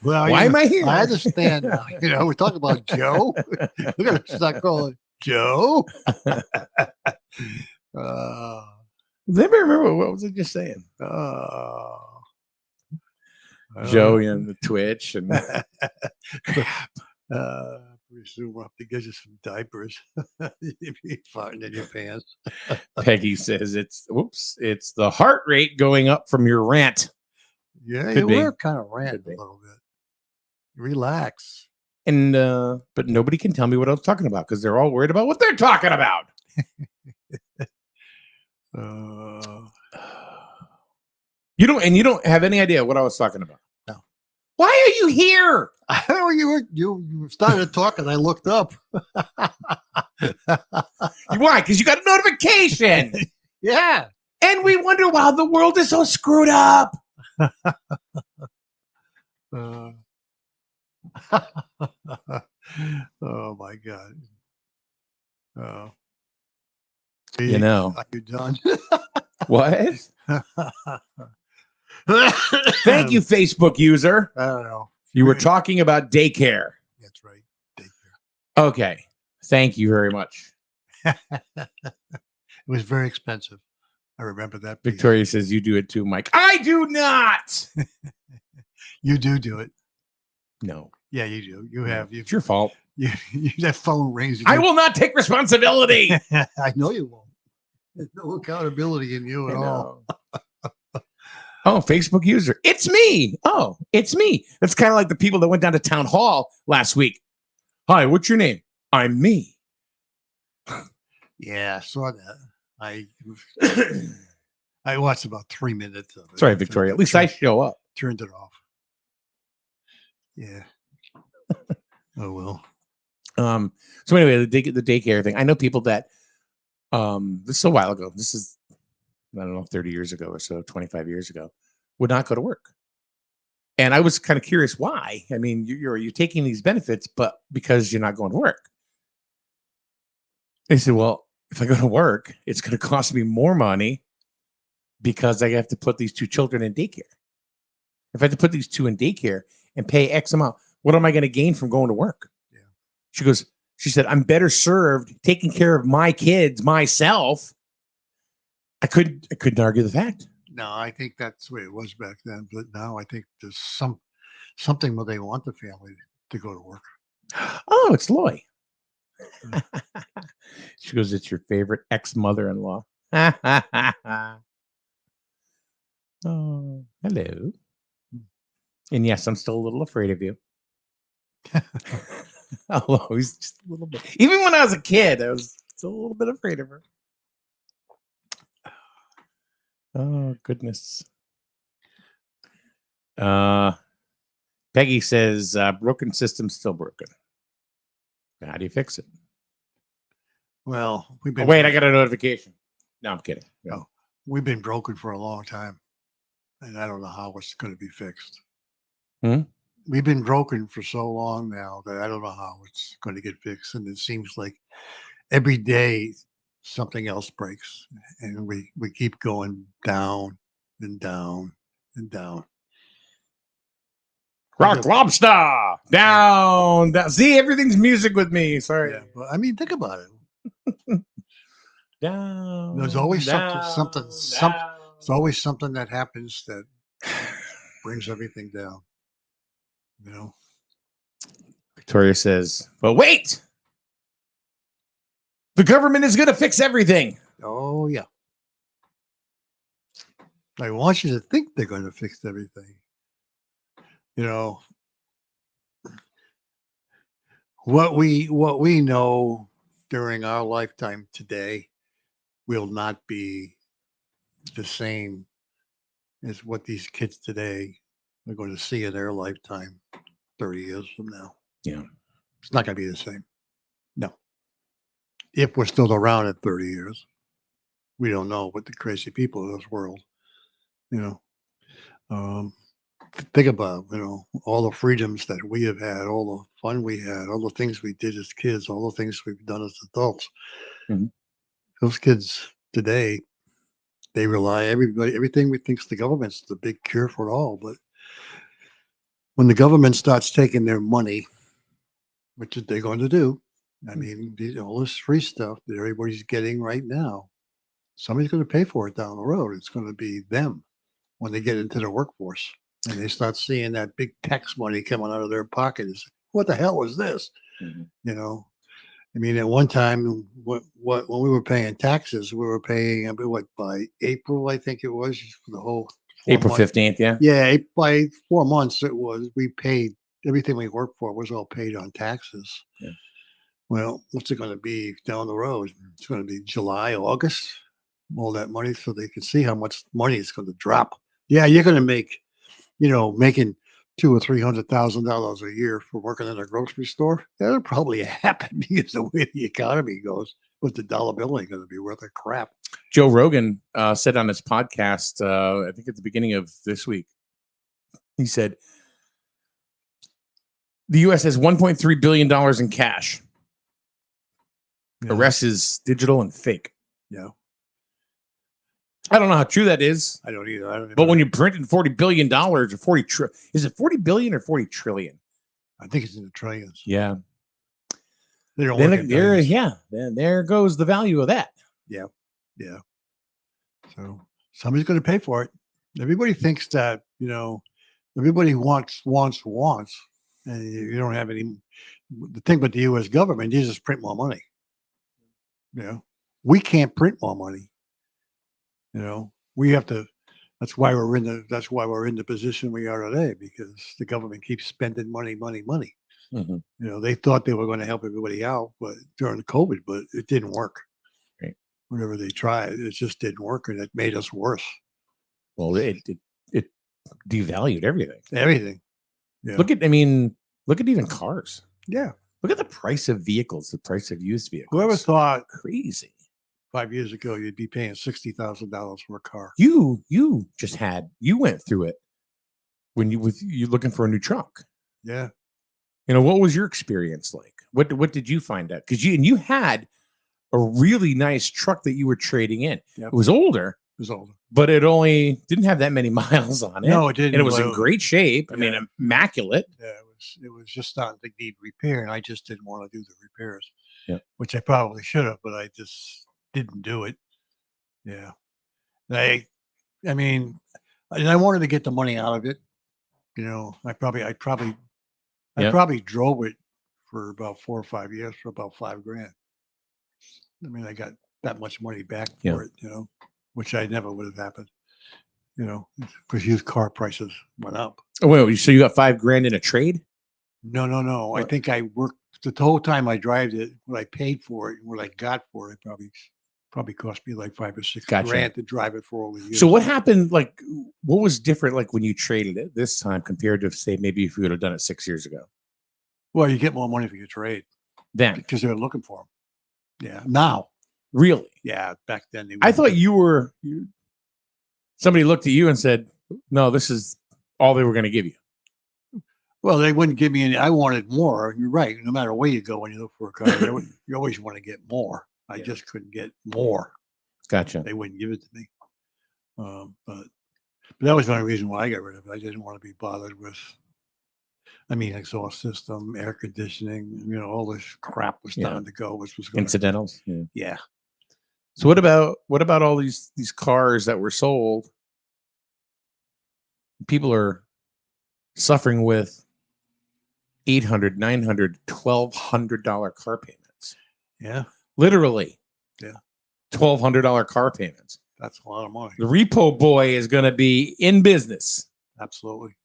Speaker 7: Well,
Speaker 6: why am I here?
Speaker 7: I understand now. You know, we're talking about Joe. We're gonna start calling Joe.
Speaker 6: Does anybody remember what was I just saying? Joe and the Twitch and
Speaker 7: pretty soon we'll have to get you some diapers if you're farting in your pants.
Speaker 6: Peggy says it's the heart rate going up from your rant.
Speaker 7: Yeah, you were kind of ranting a little bit. Relax.
Speaker 6: And but nobody can tell me what I was talking about because they're all worried about what they're talking about. You don't have any idea what I was talking about.
Speaker 7: No.
Speaker 6: Why are you here?
Speaker 7: I know you started talking. I looked up.
Speaker 6: Why? Because you got a notification.
Speaker 7: Yeah.
Speaker 6: And we wonder why the world is so screwed up.
Speaker 7: Oh my God.
Speaker 6: You know.
Speaker 7: Are you done?
Speaker 6: What? Thank you, Facebook user.
Speaker 7: I don't know.
Speaker 6: You were talking about daycare.
Speaker 7: That's right. Daycare.
Speaker 6: Okay. Thank you very much.
Speaker 7: It was very expensive. I remember that. being-
Speaker 6: Victoria says you do it too, Mike. I do not.
Speaker 7: You do it.
Speaker 6: No,
Speaker 7: Yeah, you do. You have.
Speaker 6: it's your fault.
Speaker 7: That phone rings.
Speaker 6: I will not take responsibility.
Speaker 7: I know you won't. There's no accountability in you at all.
Speaker 6: Oh, Facebook user. It's me. Oh, it's me. That's kind of like the people that went down to town hall last week. Hi, what's your name? I'm me.
Speaker 7: Yeah, I saw that. I watched about 3 minutes of it.
Speaker 6: Sorry, Victoria. At least I show up.
Speaker 7: Turned it off. Yeah. Oh well.
Speaker 6: So anyway, the daycare thing. I know people that this is a while ago. This is, I don't know, 30 years ago or so, 25 years ago, would not go to work. And I was kind of curious why. I mean, you're taking these benefits, but because you're not going to work. They said, well, if I go to work, it's going to cost me more money because I have to put these two children in daycare. If I have to put these two in daycare and pay X amount, what am I going to gain from going to work? Yeah. She said, I'm better served taking care of my kids myself. I couldn't argue the fact.
Speaker 7: No, I think that's the way it was back then. But now I think there's something where they want the family to go to work.
Speaker 6: Oh, it's Loy. She goes, it's your favorite ex-mother-in-law. Oh, hello. And yes, I'm still a little afraid of you. Although he's just a little bit. Even when I was a kid, I was still a little bit afraid of her. Oh, goodness. Peggy says, broken system's still broken. How do you fix it?
Speaker 7: Well,
Speaker 6: Wait, I got a notification. No, I'm kidding. No.
Speaker 7: Oh, we've been broken for a long time, and I don't know how it's going to be fixed. We've been broken for so long now that I don't know how it's going to get fixed, and it seems like every day something else breaks, and we keep going down and down and down.
Speaker 6: Rock lobster down. See, everything's music with me. Sorry.
Speaker 7: Yeah, but I mean, think about it.
Speaker 6: Down.
Speaker 7: There's always
Speaker 6: down,
Speaker 7: something.
Speaker 6: down.
Speaker 7: It's always something that happens that brings everything down. You know.
Speaker 6: Victoria says, but wait. The government is going to fix everything.
Speaker 7: Oh yeah. I want you to think they're going to fix everything. You know, what we know during our lifetime today will not be the same as what these kids today are going to see in their lifetime 30 years from now.
Speaker 6: Yeah.
Speaker 7: It's not going to be the same. No. If we're still around in 30 years, we don't know what the crazy people of this world, you know. Think about, you know, all the freedoms that we have had, all the fun we had, all the things we did as kids, all the things we've done as adults.
Speaker 6: Mm-hmm.
Speaker 7: Those kids today, they rely everything we think's the government's the big cure for it all. But when the government starts taking their money, which they're going to do, I mean, all this free stuff that everybody's getting right now, somebody's going to pay for it down the road. It's going to be them when they get into the workforce. And they start seeing that big tax money coming out of their pocket. It's, what the hell is this?
Speaker 6: Mm-hmm.
Speaker 7: You know, I mean, at one time, when we were paying taxes, we were paying what by April, I think it was for the whole
Speaker 6: April 15th. Yeah.
Speaker 7: Yeah, by 4 months it was. We paid everything we worked for was all paid on taxes.
Speaker 6: Yeah.
Speaker 7: Well, what's it going to be down the road? It's going to be July, August, all that money, so they can see how much money it's going to drop. Yeah, you're going to make. You know, making $200,000 or $300,000 a year for working in a grocery store, that'll probably happen because the way the economy goes, but the dollar bill ain't going to be worth a crap.
Speaker 6: Joe Rogan said on his podcast, I think at the beginning of this week, he said, the U.S. has $1.3 billion in cash.
Speaker 7: Yeah.
Speaker 6: The rest is digital and fake.
Speaker 7: Yeah.
Speaker 6: I don't know how true that is,
Speaker 7: I don't either. I don't.
Speaker 6: but when you printed $40 billion or is it 40 billion or 40 trillion?
Speaker 7: I think it's in the trillions.
Speaker 6: Yeah.
Speaker 7: They don't
Speaker 6: Then
Speaker 7: work in
Speaker 6: there,
Speaker 7: billions.
Speaker 6: yeah. Then there goes the value of that.
Speaker 7: Yeah. So somebody's going to pay for it. Everybody thinks that, everybody wants, and you don't have any. The thing with the U.S. government, you just print more money. We can't print more money. We have to. That's why we're in the position we are today, because the government keeps spending money.
Speaker 6: Mm-hmm.
Speaker 7: They thought they were going to help everybody out, but during COVID, but it didn't work.
Speaker 6: Right.
Speaker 7: Whenever they tried, it just didn't work, and it made us worse.
Speaker 6: Well, it devalued everything.
Speaker 7: Everything. Yeah.
Speaker 6: Look at even cars.
Speaker 7: Yeah.
Speaker 6: Look at the price of vehicles, the price of used vehicles.
Speaker 7: Whoever thought
Speaker 6: crazy
Speaker 7: 5 years ago you'd be paying $60,000 for a car?
Speaker 6: You went through it when you looking for a new truck.
Speaker 7: Yeah.
Speaker 6: What was your experience like? What did you find out? Because you had a really nice truck that you were trading in.
Speaker 7: Yep.
Speaker 6: It was older, but it only didn't have that many miles on it.
Speaker 7: No, it didn't.
Speaker 6: And it was in great shape. I mean,
Speaker 7: Yeah.
Speaker 6: immaculate.
Speaker 7: Yeah, it was just starting to need repair, and I just didn't want to do the repairs.
Speaker 6: Yeah.
Speaker 7: Which I probably should have, but I just didn't do it. Yeah. I wanted to get the money out of it. I probably drove it for about 4 or 5 years for about $5,000. I mean, I got that much money back for it, which I never would have happened, because used car prices went up.
Speaker 6: Oh, wait, so you got $5,000 in a trade?
Speaker 7: No. I think I worked the whole time I drove it. What I paid for it and what I got for it probably cost me like $5,000 or $6,000 to drive it for all the years.
Speaker 6: So what happened? Like, what was different? Like when you traded it this time compared to say maybe if you would have done it 6 years ago?
Speaker 7: Well, you get more money for your trade
Speaker 6: Then
Speaker 7: because they're looking for them. Yeah. Now.
Speaker 6: Really?
Speaker 7: Yeah. Back then.
Speaker 6: I thought somebody looked at you and said, "No, this is all they were going to give you."
Speaker 7: Well, they wouldn't give me any. I wanted more. You're right. No matter where you go when you look for a car, you always want to get more. I just couldn't get more.
Speaker 6: Gotcha.
Speaker 7: They wouldn't give it to me. But that was the only reason why I got rid of it. I didn't want to be bothered with, exhaust system, air conditioning, all this crap was starting to go, which was going
Speaker 6: incidentals.
Speaker 7: Yeah.
Speaker 6: So what about all these cars that were sold? People are suffering with $800, $900, $1,200 car payments.
Speaker 7: Yeah.
Speaker 6: Literally.
Speaker 7: Yeah.
Speaker 6: $1,200 car payments.
Speaker 7: That's a lot of money.
Speaker 6: The repo boy is going to be in business.
Speaker 7: Absolutely.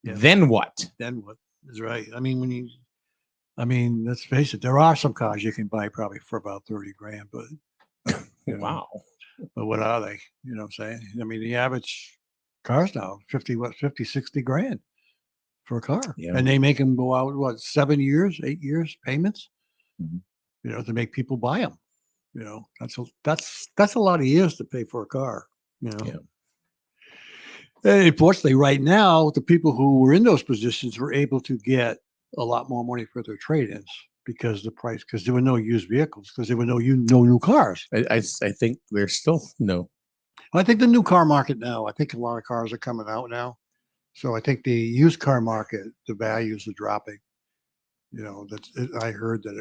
Speaker 7: Yeah.
Speaker 6: Then what?
Speaker 7: Then what is right? Let's face it. There are some cars you can buy probably for about $30,000, but
Speaker 6: wow.
Speaker 7: But what are they? You know what I'm saying? The average cars now, 60 grand for a car.
Speaker 6: Yeah.
Speaker 7: And they make them go out, 7 years, 8 years payments,
Speaker 6: Mm-hmm.
Speaker 7: to make people buy them. That's a lot of years to pay for a car,
Speaker 6: Yeah.
Speaker 7: And unfortunately, right now, the people who were in those positions were able to get a lot more money for their trade-ins because there were no used vehicles, because there were no new cars.
Speaker 6: I think there's still no.
Speaker 7: I think the new car market now, I think a lot of cars are coming out now. So I think the used car market, the values are dropping. I heard that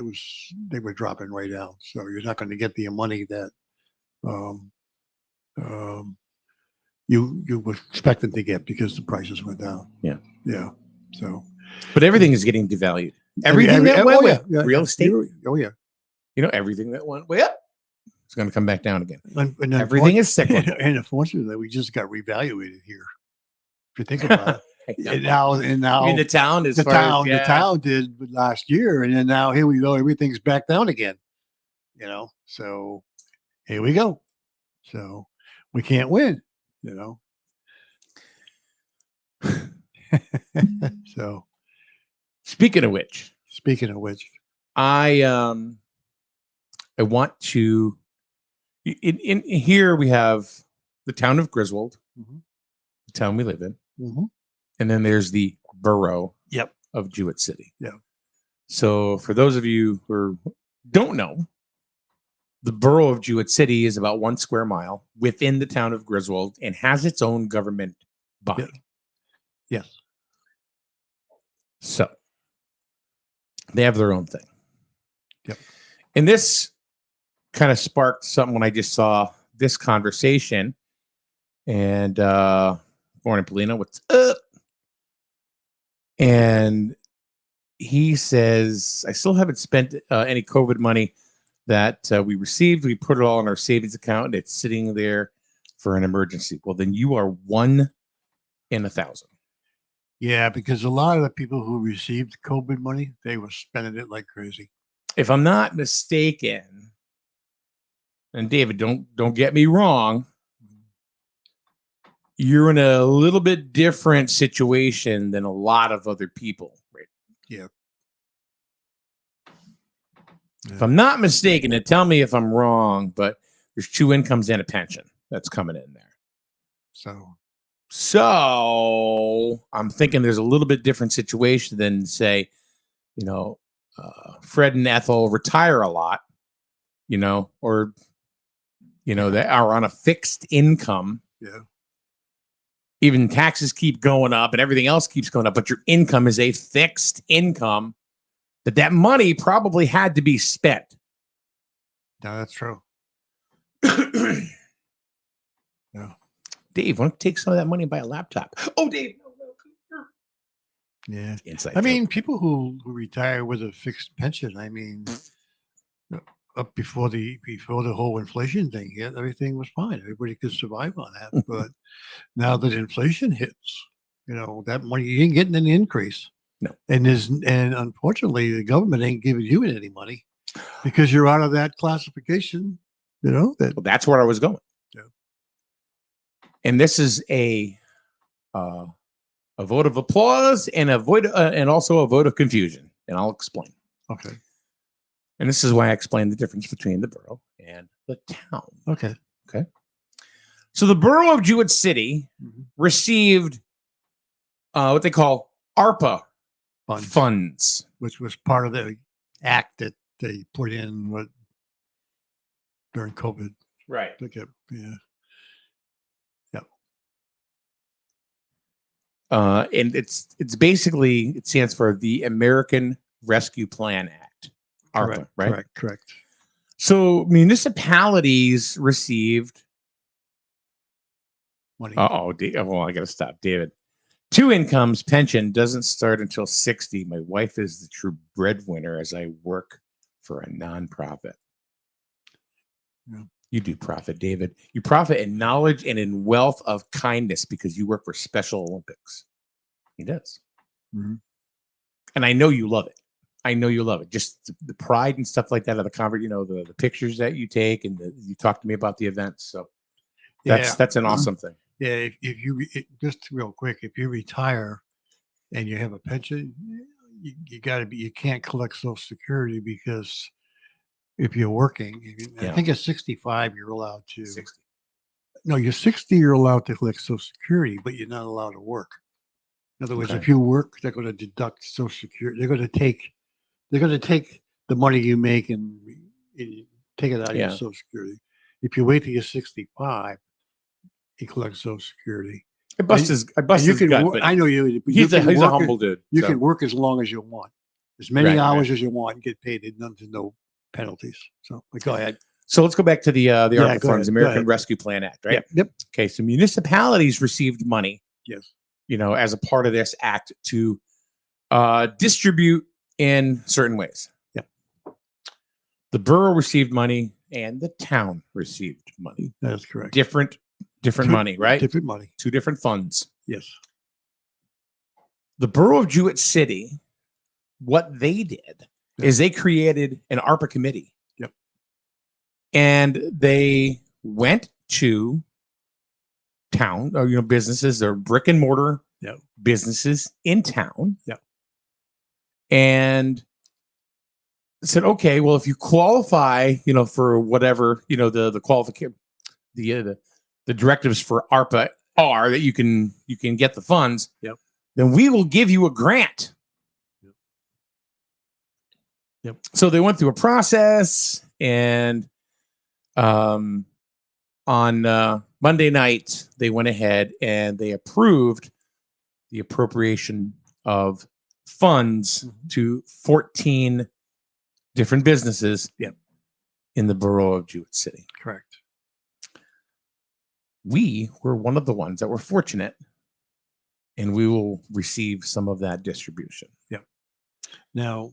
Speaker 7: they were dropping right down. So you're not going to get the money that you were expecting to get because the prices went down.
Speaker 6: Yeah.
Speaker 7: Yeah. So.
Speaker 6: But everything is getting devalued. Everything that went way up. Real estate.
Speaker 7: Oh yeah.
Speaker 6: Everything that went way up, it's going to come back down again.
Speaker 7: And
Speaker 6: everything is cyclical.
Speaker 7: And unfortunately, we just got revaluated here. If you think about it. And now,
Speaker 6: the town is
Speaker 7: the town did last year, and then now here we go. Everything's back down again. So here we go. So we can't win. So
Speaker 6: speaking of which, I want to. In here we have the town of Griswold, the town we live in. And then there's the borough of Jewett City.
Speaker 7: Yeah.
Speaker 6: So for those of you who don't know, The borough of Jewett City is about 1 square mile within the town of Griswold and has its own government body.
Speaker 7: Yes.
Speaker 6: So they have their own thing.
Speaker 7: Yep.
Speaker 6: And this kind of sparked something when I just saw this conversation. And morning, Polina, what's up? And he says, I still haven't spent any COVID money that we received. We put it all in our savings account and it's sitting there for an emergency. Well, then you are 1 in 1,000.
Speaker 7: Yeah, because a lot of the people who received COVID money, they were spending it like crazy.
Speaker 6: If I'm not mistaken, and David, don't get me wrong, you're in a little bit different situation than a lot of other people, right?
Speaker 7: Yeah.
Speaker 6: If I'm not mistaken, and tell me if I'm wrong, but there's 2 incomes and a pension that's coming in there. So I'm thinking there's a little bit different situation than, say, Fred and Ethel retire a lot, or, they are on a fixed income.
Speaker 7: Yeah.
Speaker 6: Even taxes keep going up and everything else keeps going up, but your income is a fixed income that money probably had to be spent.
Speaker 7: No, that's true. Yeah.
Speaker 6: Dave, why don't you take some of that money and buy a laptop? Oh, Dave.
Speaker 7: Yeah.
Speaker 6: Inside
Speaker 7: I mean, people who retire with a fixed pension, I mean, up before the whole inflation thing hit, everything was fine. Everybody could survive on that. But now that inflation hits, that money, you ain't getting an increase.
Speaker 6: No.
Speaker 7: And unfortunately the government ain't giving you any money because you're out of that classification,
Speaker 6: Well, that's where I was going.
Speaker 7: Yeah.
Speaker 6: And this is a vote of applause and and also a vote of confusion. And I'll explain.
Speaker 7: Okay.
Speaker 6: And this is why I explained the difference between the borough and the town.
Speaker 7: Okay.
Speaker 6: So the borough of Jewett City received what they call ARPA funds,
Speaker 7: which was part of the act that they put in during COVID.
Speaker 6: Right.
Speaker 7: Yeah.
Speaker 6: And it's basically, it stands for the American Rescue Plan Act. ARPA,
Speaker 7: Correct,
Speaker 6: right?
Speaker 7: Correct.
Speaker 6: So municipalities received
Speaker 7: money.
Speaker 6: Well, I got to stop, David. 2 incomes pension doesn't start until 60. My wife is the true breadwinner as I work for a nonprofit.
Speaker 7: Yeah.
Speaker 6: You do profit, David. You profit in knowledge and in wealth of kindness because you work for Special Olympics. He does.
Speaker 7: Mm-hmm.
Speaker 6: And I know you love it. Just the pride and stuff like that of the convert, the pictures that you take and you talk to me about the events. So that's an awesome thing.
Speaker 7: Yeah, just real quick, if you retire and you have a pension, you can't collect Social Security because if you're working, I think at 65 you're allowed to.
Speaker 6: 60.
Speaker 7: No, you're 60. You're allowed to collect Social Security, but you're not allowed to work. In other words, if you work, they're going to deduct Social Security. They're going to take the money you make and take it out of your Social Security. If you wait till you're 65. He collects Social Security.
Speaker 6: I bust his gut.
Speaker 7: I know you.
Speaker 6: He's a humble dude.
Speaker 7: You can work as long as you want, as many hours as you want, and get paid. There's no penalties. So go ahead.
Speaker 6: So let's go back to the ARPA funds, American Rescue Plan Act, right?
Speaker 7: Yep.
Speaker 6: Okay, so municipalities received money.
Speaker 7: Yes.
Speaker 6: As a part of this act to distribute in certain ways.
Speaker 7: Yep.
Speaker 6: The borough received money and the town received money.
Speaker 7: That is correct.
Speaker 6: Different money, right?
Speaker 7: Different money.
Speaker 6: 2 different funds.
Speaker 7: Yes.
Speaker 6: The borough of Jewett City, what they did is they created an ARPA committee.
Speaker 7: Yep.
Speaker 6: And they went to town, or businesses, or brick and mortar businesses in town.
Speaker 7: Yep.
Speaker 6: And said, okay, well, if you qualify, for whatever, the qualification, the directives for ARPA are that you can get the funds.
Speaker 7: Yep.
Speaker 6: Then we will give you a grant.
Speaker 7: Yep.
Speaker 6: So they went through a process, and On Monday night, they went ahead and they approved the appropriation of funds to 14 different businesses in the borough of Jewett City.
Speaker 7: Correct.
Speaker 6: We were one of the ones that were fortunate, and we will receive some of that distribution.
Speaker 7: Now,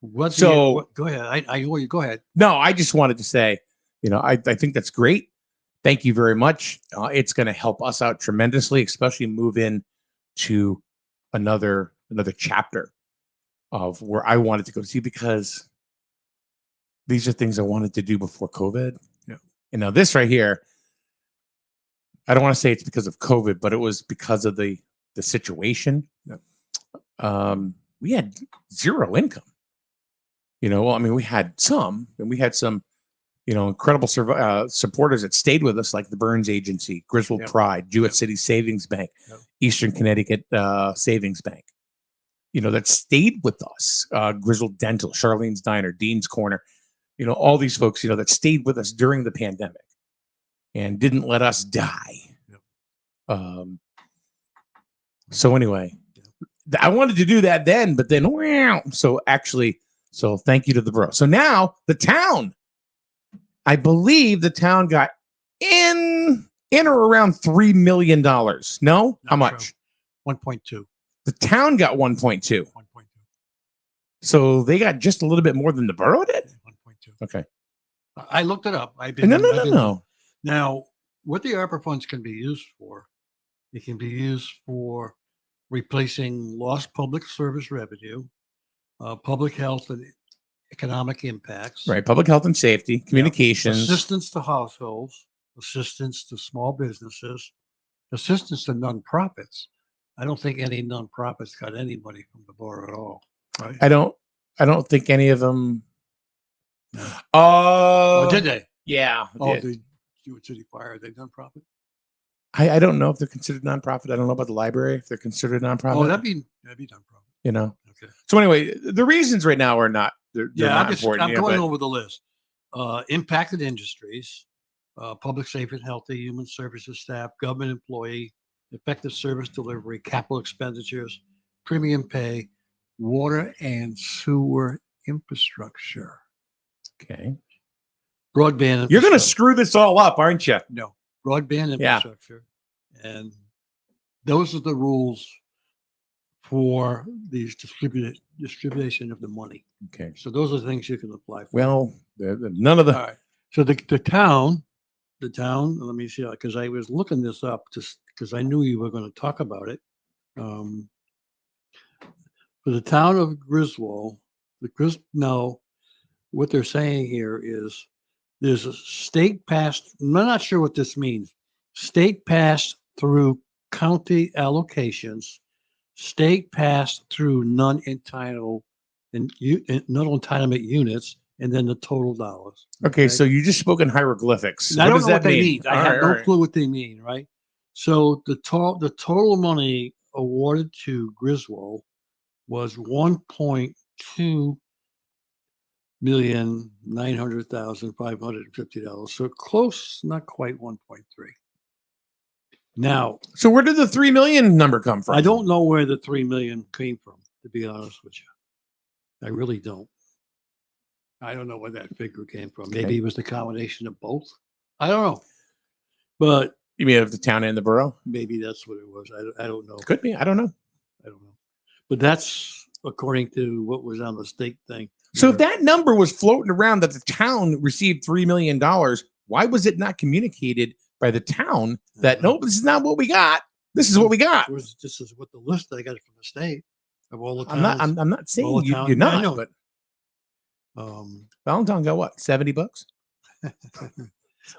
Speaker 7: what's
Speaker 6: So-
Speaker 7: go ahead. I know you go ahead.
Speaker 6: No, I just wanted to say, I think that's great. Thank you very much. It's going to help us out tremendously, especially move in to another chapter of where I wanted to go to see, because these are things I wanted to do before COVID.
Speaker 7: Yeah.
Speaker 6: And now this right here, I don't want to say it's because of COVID, but it was because of the situation.
Speaker 7: Yeah.
Speaker 6: We had zero income. Well, I mean, we had some, and we had some, incredible supporters that stayed with us, like the Burns Agency, Griswold
Speaker 7: Yep.
Speaker 6: Pride, Jewett
Speaker 7: Yep.
Speaker 6: City Savings Bank,
Speaker 7: Yep.
Speaker 6: Eastern Connecticut Savings Bank. That stayed with us. Griswold Dental, Charlene's Diner, Dean's Corner. All these folks, that stayed with us during the pandemic and didn't let us die.
Speaker 7: Yep.
Speaker 6: So anyway, I wanted to do that then, but then so thank you to the borough. So now the town, I believe the town got in or around $3 million. No, how much?
Speaker 7: 1.2.
Speaker 6: The town got 1.2.
Speaker 7: 1.2.
Speaker 6: So they got just a little bit more than the borough did.
Speaker 7: 1.2.
Speaker 6: Okay.
Speaker 7: I looked it up.
Speaker 6: No.
Speaker 7: Now, what the ARPA funds can be used for, it can be used for replacing lost public service revenue, public health and economic impacts,
Speaker 6: Right. Public health and safety, communications.
Speaker 7: assistance to households, assistance to small businesses, assistance to nonprofits. I don't think any nonprofits got any money from the borough at all. Right?
Speaker 6: I don't think any of them.
Speaker 7: Oh, did they?
Speaker 6: Yeah.
Speaker 7: Oh,
Speaker 6: did.
Speaker 7: the Jewett City Fire, are they nonprofit?
Speaker 6: I don't know if they're considered nonprofit. I don't know about the library if they're considered nonprofit.
Speaker 7: Oh, that'd be nonprofit. Okay.
Speaker 6: So anyway, the reasons right now are not. They're not important.
Speaker 7: I'm going over the list. Impacted industries, public safety and healthy, human services staff, government employee, effective service delivery, capital expenditures, premium pay, water and sewer infrastructure,
Speaker 6: Okay.
Speaker 7: broadband.
Speaker 6: You're going to
Speaker 7: infrastructure.
Speaker 6: screw this all up, aren't you?
Speaker 7: No, broadband
Speaker 6: Yeah.
Speaker 7: infrastructure, and those are the rules for these distribution of the money.
Speaker 6: Okay.
Speaker 7: So those are the things you can apply for.
Speaker 6: Well, none of the.
Speaker 7: All right. So the town, let me see, because I was looking this up just because I knew you were going to talk about it. For the town of Griswold, now what they're saying here is there's a state passed, I'm not sure what this means. State passed through county allocations, state passed through non-entitlement units, and then the total dollars.
Speaker 6: Okay, so you just spoke in hieroglyphics.
Speaker 7: I
Speaker 6: What
Speaker 7: don't
Speaker 6: does
Speaker 7: know what
Speaker 6: that
Speaker 7: they
Speaker 6: mean?
Speaker 7: mean. I have no clue what they mean, right? So the total money awarded to Griswold was $1,900,550. So close, not quite 1.3. Now,
Speaker 6: So where did the 3 million number come from?
Speaker 7: I don't know where the 3 million came from, to be honest with you. I really don't. I don't know where that figure came from. Maybe
Speaker 6: Okay.
Speaker 7: it was the combination of both. I don't know. But
Speaker 6: You mean of the town and the borough?
Speaker 7: maybe that's what it was. I don't know.
Speaker 6: Could be. I don't know.
Speaker 7: I don't know. But that's according to what was on the state thing.
Speaker 6: So if that number was floating around that the town received $3 million, why was it not communicated by the town that, nope, this is not what we got. This is what we got.
Speaker 7: This is what the list I got from the state of all the
Speaker 6: I'm
Speaker 7: towns.
Speaker 6: not. I'm not saying
Speaker 7: Well,
Speaker 6: you're
Speaker 7: I
Speaker 6: not.
Speaker 7: know.
Speaker 6: But
Speaker 7: Um,
Speaker 6: Valentine got what? $70?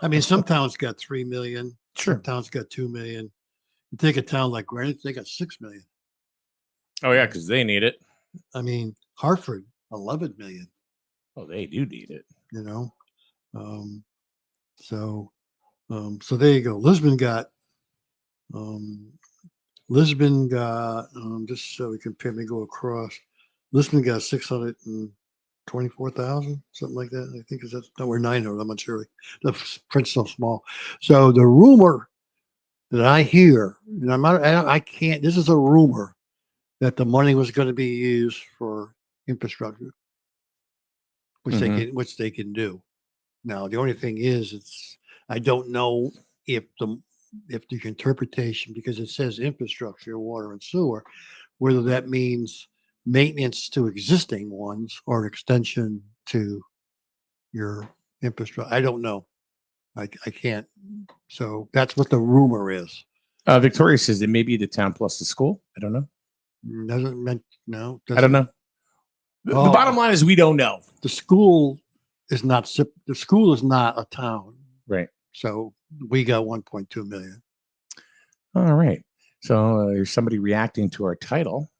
Speaker 7: I mean, some towns got 3 million.
Speaker 6: Sure.
Speaker 7: Some towns got 2 million. You take a town like Greenwich, they got 6 million.
Speaker 6: Oh yeah, because they need it.
Speaker 7: I mean, Hartford, 11 million.
Speaker 6: Oh, they do need it.
Speaker 7: You know, so there you go. Lisbon got just so we can me go across. Lisbon got 600 and 24,000, something like that. I think that's no, we're 900. I'm not sure. The print's so small. So the rumor that I hear, and I can't. This is a rumor that the money was going to be used for infrastructure, which they can do. Now the only thing is, I don't know if the interpretation, because it says infrastructure, water and sewer, whether that means maintenance to existing ones or extension to your infrastructure. I don't know. I can't. So that's what the rumor is.
Speaker 6: Victoria says it may be the town plus the school. I don't know.
Speaker 7: Doesn't mean no.
Speaker 6: I don't know. The bottom line is we don't know.
Speaker 7: The school is not a town.
Speaker 6: Right.
Speaker 7: So we got 1.2 million.
Speaker 6: All right. So there's somebody reacting to our title.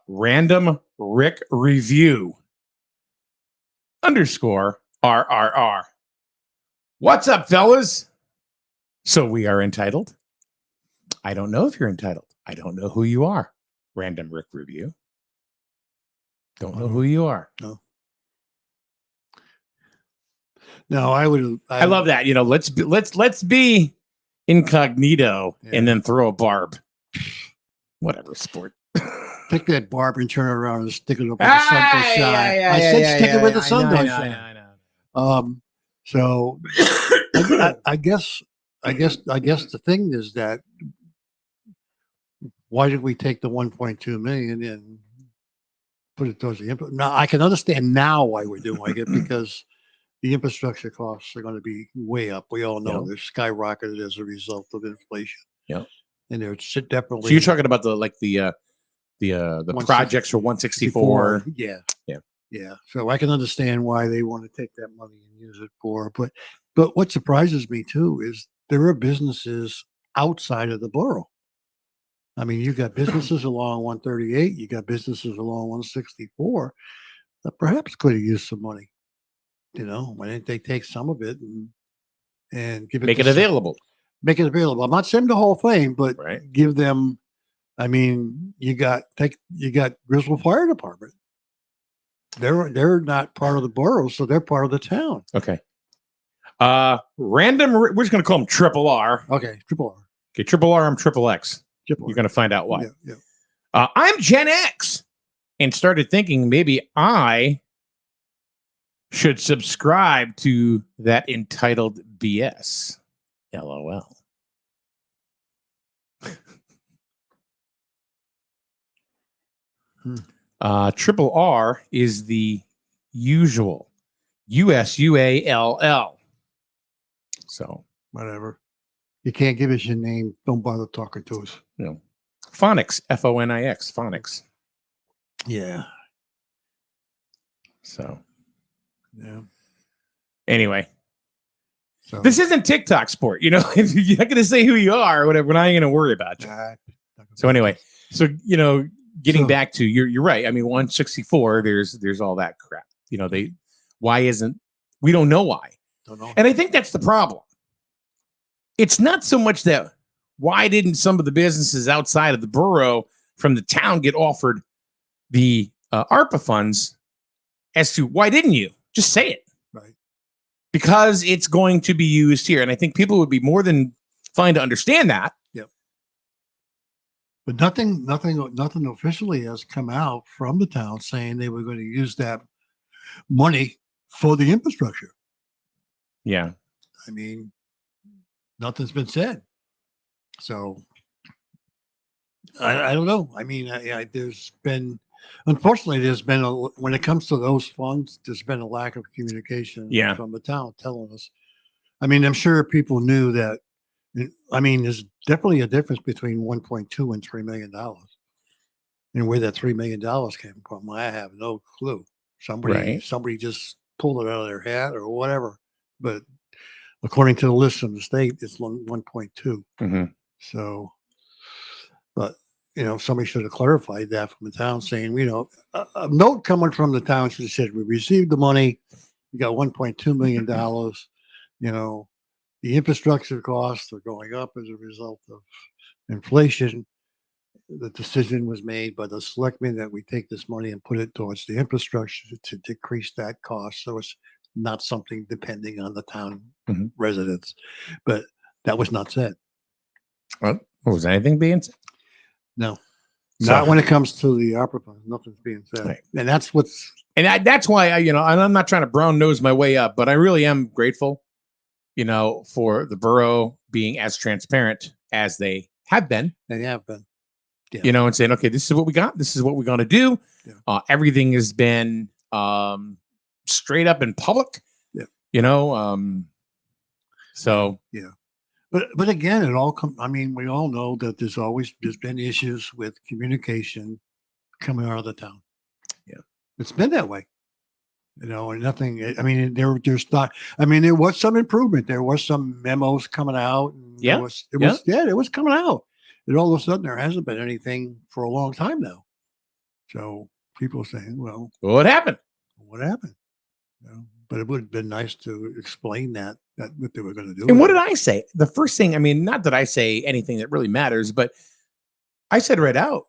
Speaker 6: Random Rick Review _ RRR. What's up, fellas? So we are entitled. I don't know if you're entitled. I don't know who you are. Random Rick Review. Don't know who you are.
Speaker 7: No. No, I
Speaker 6: love that. You know, let's be incognito and then throw a barb. Whatever, sport.
Speaker 7: Pick that barb and turn it around and stick it up where the sun don't shine. I said stick it where the sun don't shine. I know. So I guess the thing is that why did we take the 1.2 million and put it towards the input? Now I can understand now why we're doing it, because the infrastructure costs are going to be way up. We all know they're skyrocketed as a result of inflation.
Speaker 6: Yeah,
Speaker 7: and they're definitely.
Speaker 6: So you're talking about the projects for 164.
Speaker 7: Yeah. So I can understand why they want to take that money and use it for. But what surprises me too is there are businesses outside of the borough. I mean, you got businesses along 138. You got businesses along 164 that perhaps could have used some money. You know, why didn't they take some of it and give it?
Speaker 6: Make it available.
Speaker 7: Make it available. I'm not saying the whole thing, but
Speaker 6: right.
Speaker 7: Give them. I mean, you got Griswold Fire Department. They're not part of the borough, so they're part of the town.
Speaker 6: Okay. Random. We're just going to call them Triple R.
Speaker 7: Okay, Triple R.
Speaker 6: Okay, Triple R. I'm Triple X.
Speaker 7: Triple R.
Speaker 6: You're going to find out why.
Speaker 7: Yeah.
Speaker 6: I'm Gen X, and started thinking maybe I should subscribe to that entitled BS. LOL. Triple R is the usual. USUALL. So
Speaker 7: whatever. You can't give us your name. Don't bother talking to us.
Speaker 6: No. Phonics. Phonix. Phonics.
Speaker 7: Yeah.
Speaker 6: So.
Speaker 7: Yeah.
Speaker 6: Anyway.
Speaker 7: So
Speaker 6: this isn't TikTok sport. You know, if you're not going to say who you are or whatever, we're not going to worry about you. So anyway, you know, getting back to you're right. I mean, 164, there's all that crap. You know, we don't know why.
Speaker 7: Don't know.
Speaker 6: And I think that's the problem. It's not so much that why didn't some of the businesses outside of the borough from the town get offered the ARPA funds, as to why didn't you just say it?
Speaker 7: Right.
Speaker 6: Because it's going to be used here. And I think people would be more than fine to understand that.
Speaker 7: Yep. But nothing officially has come out from the town saying they were going to use that money for the infrastructure.
Speaker 6: Yeah.
Speaker 7: I mean, nothing's been said. So I don't know. I mean, unfortunately, when it comes to those funds, there's been a lack of communication from the town telling us. I mean, I'm sure people knew that. I mean, there's definitely a difference between 1.2 and $3 million. And where that $3 million came from, I have no clue. Somebody just pulled it out of their hat or whatever. But according to the list from the state, it's 1.2.
Speaker 6: Mm-hmm.
Speaker 7: So, but you know, somebody should have clarified that from the town, saying, you know, a note coming from the town should have said, we received the money, we got $1.2 million. You know, the infrastructure costs are going up as a result of inflation. the decision was made by the selectmen that we take this money and put it towards the infrastructure to decrease that cost. So it's not something depending on the town
Speaker 6: Mhm.
Speaker 7: residents. But that was not said.
Speaker 6: Well, was anything being said?
Speaker 7: No.
Speaker 6: So-
Speaker 7: Not when it comes to the opera fund. Nothing's being said.
Speaker 6: Right.
Speaker 7: And that's what's
Speaker 6: And that's why and I'm not trying to brown nose my way up, but I really am grateful, for the borough being as transparent as they have been,
Speaker 7: they have been. Yeah.
Speaker 6: and saying, okay, this is what we got. This is what we're going to do.
Speaker 7: Yeah.
Speaker 6: Everything has been straight up in public.
Speaker 7: Yeah.
Speaker 6: So
Speaker 7: But again, it all we all know that there's been issues with communication coming out of the town.
Speaker 6: Yeah.
Speaker 7: It's been that way. And nothing, there's not, there was some improvement. There was some memos coming out. And
Speaker 6: Yeah.
Speaker 7: It was coming out. And all of a sudden there hasn't been anything for a long time now. So people are saying, well,
Speaker 6: what happened?
Speaker 7: what happened? But it would have been nice to explain that what they were going to do.
Speaker 6: And what did I say? The first thing, not that I say anything that really matters, but I said right out,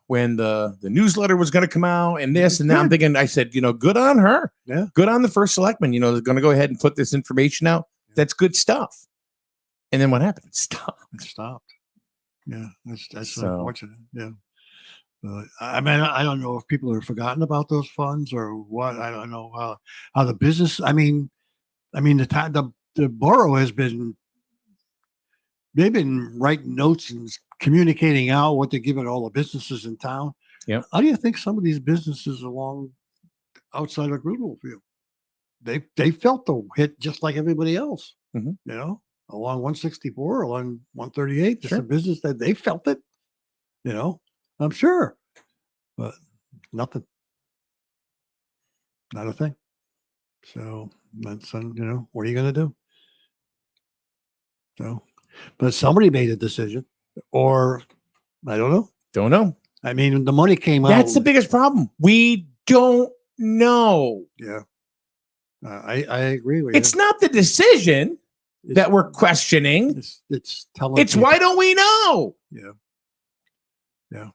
Speaker 6: when the newsletter was going to come out and this and that, I'm thinking, I said, good on her.
Speaker 7: Yeah.
Speaker 6: Good on the first selectman, they're going to go ahead and put this information out. That's good stuff. And then what happened? It stopped.
Speaker 7: It stopped. Yeah. That's
Speaker 6: So-
Speaker 7: unfortunate. Yeah. But I don't know if people have forgotten about those funds or what. I don't know how the business. The borough has been. They've been writing notes and communicating out what they're giving all the businesses in town.
Speaker 6: Yeah.
Speaker 7: How do you think some of these businesses along outside of Griswold feel? They felt the hit just like everybody else.
Speaker 6: Mhm.
Speaker 7: Along 164, along 138. Just
Speaker 6: Sure.
Speaker 7: a business that they felt it. I'm sure, but nothing, not a thing. So that's, what are you going to do? So, but somebody made a decision, or I don't know.
Speaker 6: Don't know.
Speaker 7: The money came out.
Speaker 6: That's the biggest problem. We don't know.
Speaker 7: Yeah. I agree with
Speaker 6: It's
Speaker 7: you.
Speaker 6: not the decision
Speaker 7: It's-
Speaker 6: that we're questioning.
Speaker 7: It's telling.
Speaker 6: It's why don't we know?
Speaker 7: Yeah. Yeah.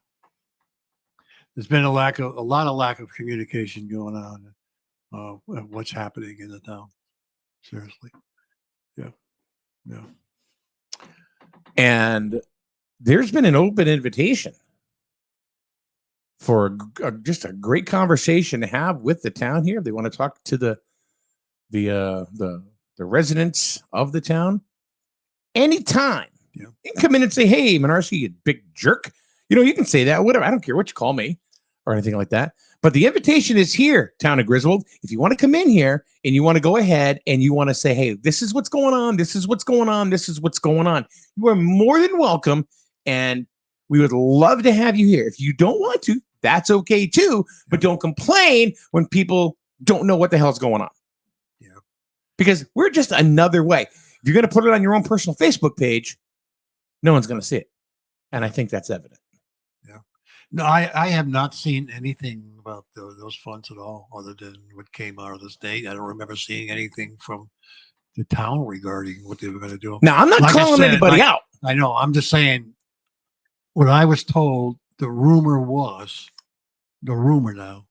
Speaker 7: There's been a lot of lack of communication going on. What's happening in the town? Seriously. Yeah. Yeah.
Speaker 6: And there's been an open invitation for just a great conversation to have with the town here. They want to talk to the residents of the town anytime.
Speaker 7: Yeah.
Speaker 6: You can come in and say, "Hey, Menarski, you big jerk." You can say that, whatever. I don't care what you call me or anything like that. But the invitation is here, Town of Griswold. If you want to come in here and you want to go ahead and you want to say, "Hey, this is what's going on. This is what's going on. This is what's going on," you are more than welcome. And we would love to have you here. If you don't want to, that's okay too. But don't complain when people don't know what the hell's going on.
Speaker 7: Yeah.
Speaker 6: Because we're just another way. If you're going to put it on your own personal Facebook page, no one's going to see it. And I think that's evident.
Speaker 7: No, I have not seen anything about those funds at all, other than what came out of the state. I don't remember seeing anything from the town regarding what they were going to do.
Speaker 6: Now, I'm not
Speaker 7: Like I
Speaker 6: calling
Speaker 7: said,
Speaker 6: anybody out.
Speaker 7: I know. I'm just saying what I was told. The rumor now,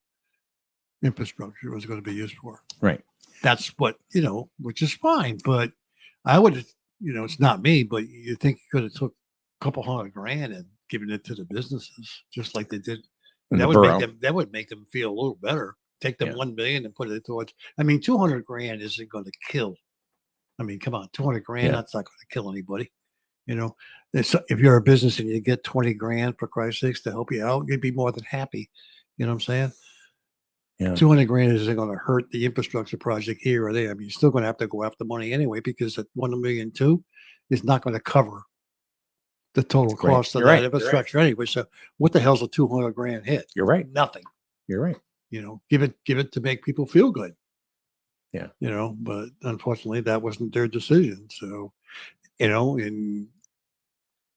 Speaker 7: infrastructure was going to be used for.
Speaker 6: Right.
Speaker 7: That's what, which is fine. But I would, it's not me, but you think you could have took a couple $100,000 and given it to the businesses, just like they did.
Speaker 6: In the
Speaker 7: That
Speaker 6: borough.
Speaker 7: would make them feel a little better. Take them
Speaker 6: Yeah.
Speaker 7: $1 million and put it towards. $200,000 isn't going to kill. Come on, $200,000.
Speaker 6: Yeah.
Speaker 7: That's not going to kill anybody. If you're a business and you get $20,000 for Christ's sakes to help you out, you'd be more than happy. You know what I'm saying?
Speaker 6: Yeah.
Speaker 7: $200,000 isn't going to hurt the infrastructure project here or there. You're still going to have to go after money anyway, because at $1.2 million is not going to cover the total
Speaker 6: Right.
Speaker 7: cost of
Speaker 6: You're
Speaker 7: that
Speaker 6: right. You're
Speaker 7: infrastructure anyway. So what the hell's a $200,000 hit?
Speaker 6: You're right.
Speaker 7: Nothing.
Speaker 6: You're right.
Speaker 7: Give it to make people feel good.
Speaker 6: Yeah.
Speaker 7: But unfortunately that wasn't their decision. So, and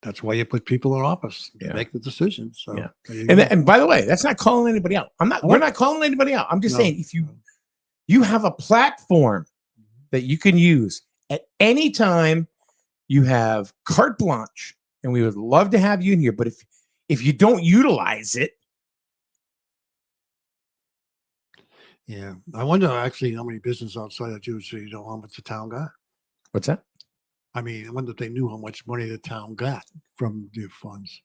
Speaker 7: that's why you put people in office to
Speaker 6: Yeah.
Speaker 7: make the decision. So,
Speaker 6: Yeah.
Speaker 7: there you
Speaker 6: And,
Speaker 7: go.
Speaker 6: and by the way, that's not calling anybody out. We're not calling anybody out. I'm just saying, if you have a platform that you can use at any time, you have carte blanche, and we would love to have you in here. But if you don't utilize it,
Speaker 7: Yeah. I wonder actually how many business outside of Jersey, you know, how much the town got.
Speaker 6: what's that?
Speaker 7: I mean, I wonder if they knew how much money the town got from the funds.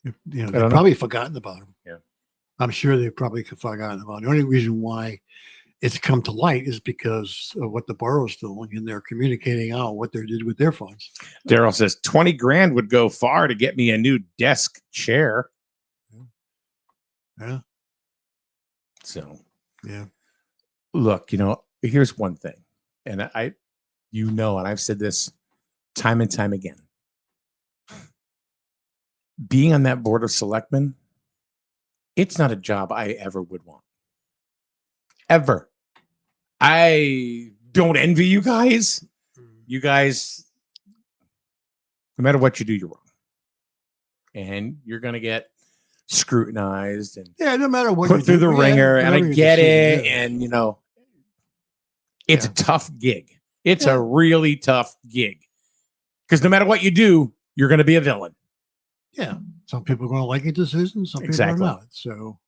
Speaker 7: If, you know,
Speaker 6: I
Speaker 7: they've
Speaker 6: don't know.
Speaker 7: probably forgotten about them.
Speaker 6: Yeah.
Speaker 7: I'm sure they've probably forgotten about it. The only reason why it's come to light is because of what the borough's doing, and they're communicating out what they did with their funds.
Speaker 6: Daryl says 20 grand would go far to get me a new desk chair.
Speaker 7: Yeah.
Speaker 6: So,
Speaker 7: Yeah.
Speaker 6: look, here's one thing. And and I've said this time and time again. Being on that board of selectmen, it's not a job I ever would want. Ever. I don't envy you guys. You guys, no matter what you do, you're wrong. And you're going to get scrutinized and
Speaker 7: Yeah, no matter what
Speaker 6: put
Speaker 7: you
Speaker 6: through
Speaker 7: do,
Speaker 6: the ringer. And I
Speaker 7: whatever your
Speaker 6: get
Speaker 7: decision
Speaker 6: it.
Speaker 7: is.
Speaker 6: And, it's
Speaker 7: Yeah.
Speaker 6: a tough gig. It's
Speaker 7: Yeah.
Speaker 6: a really tough gig. Because no matter what you do, you're going to be a villain.
Speaker 7: Yeah. Some people are going to like your decision, some
Speaker 6: Exactly.
Speaker 7: people are not. So,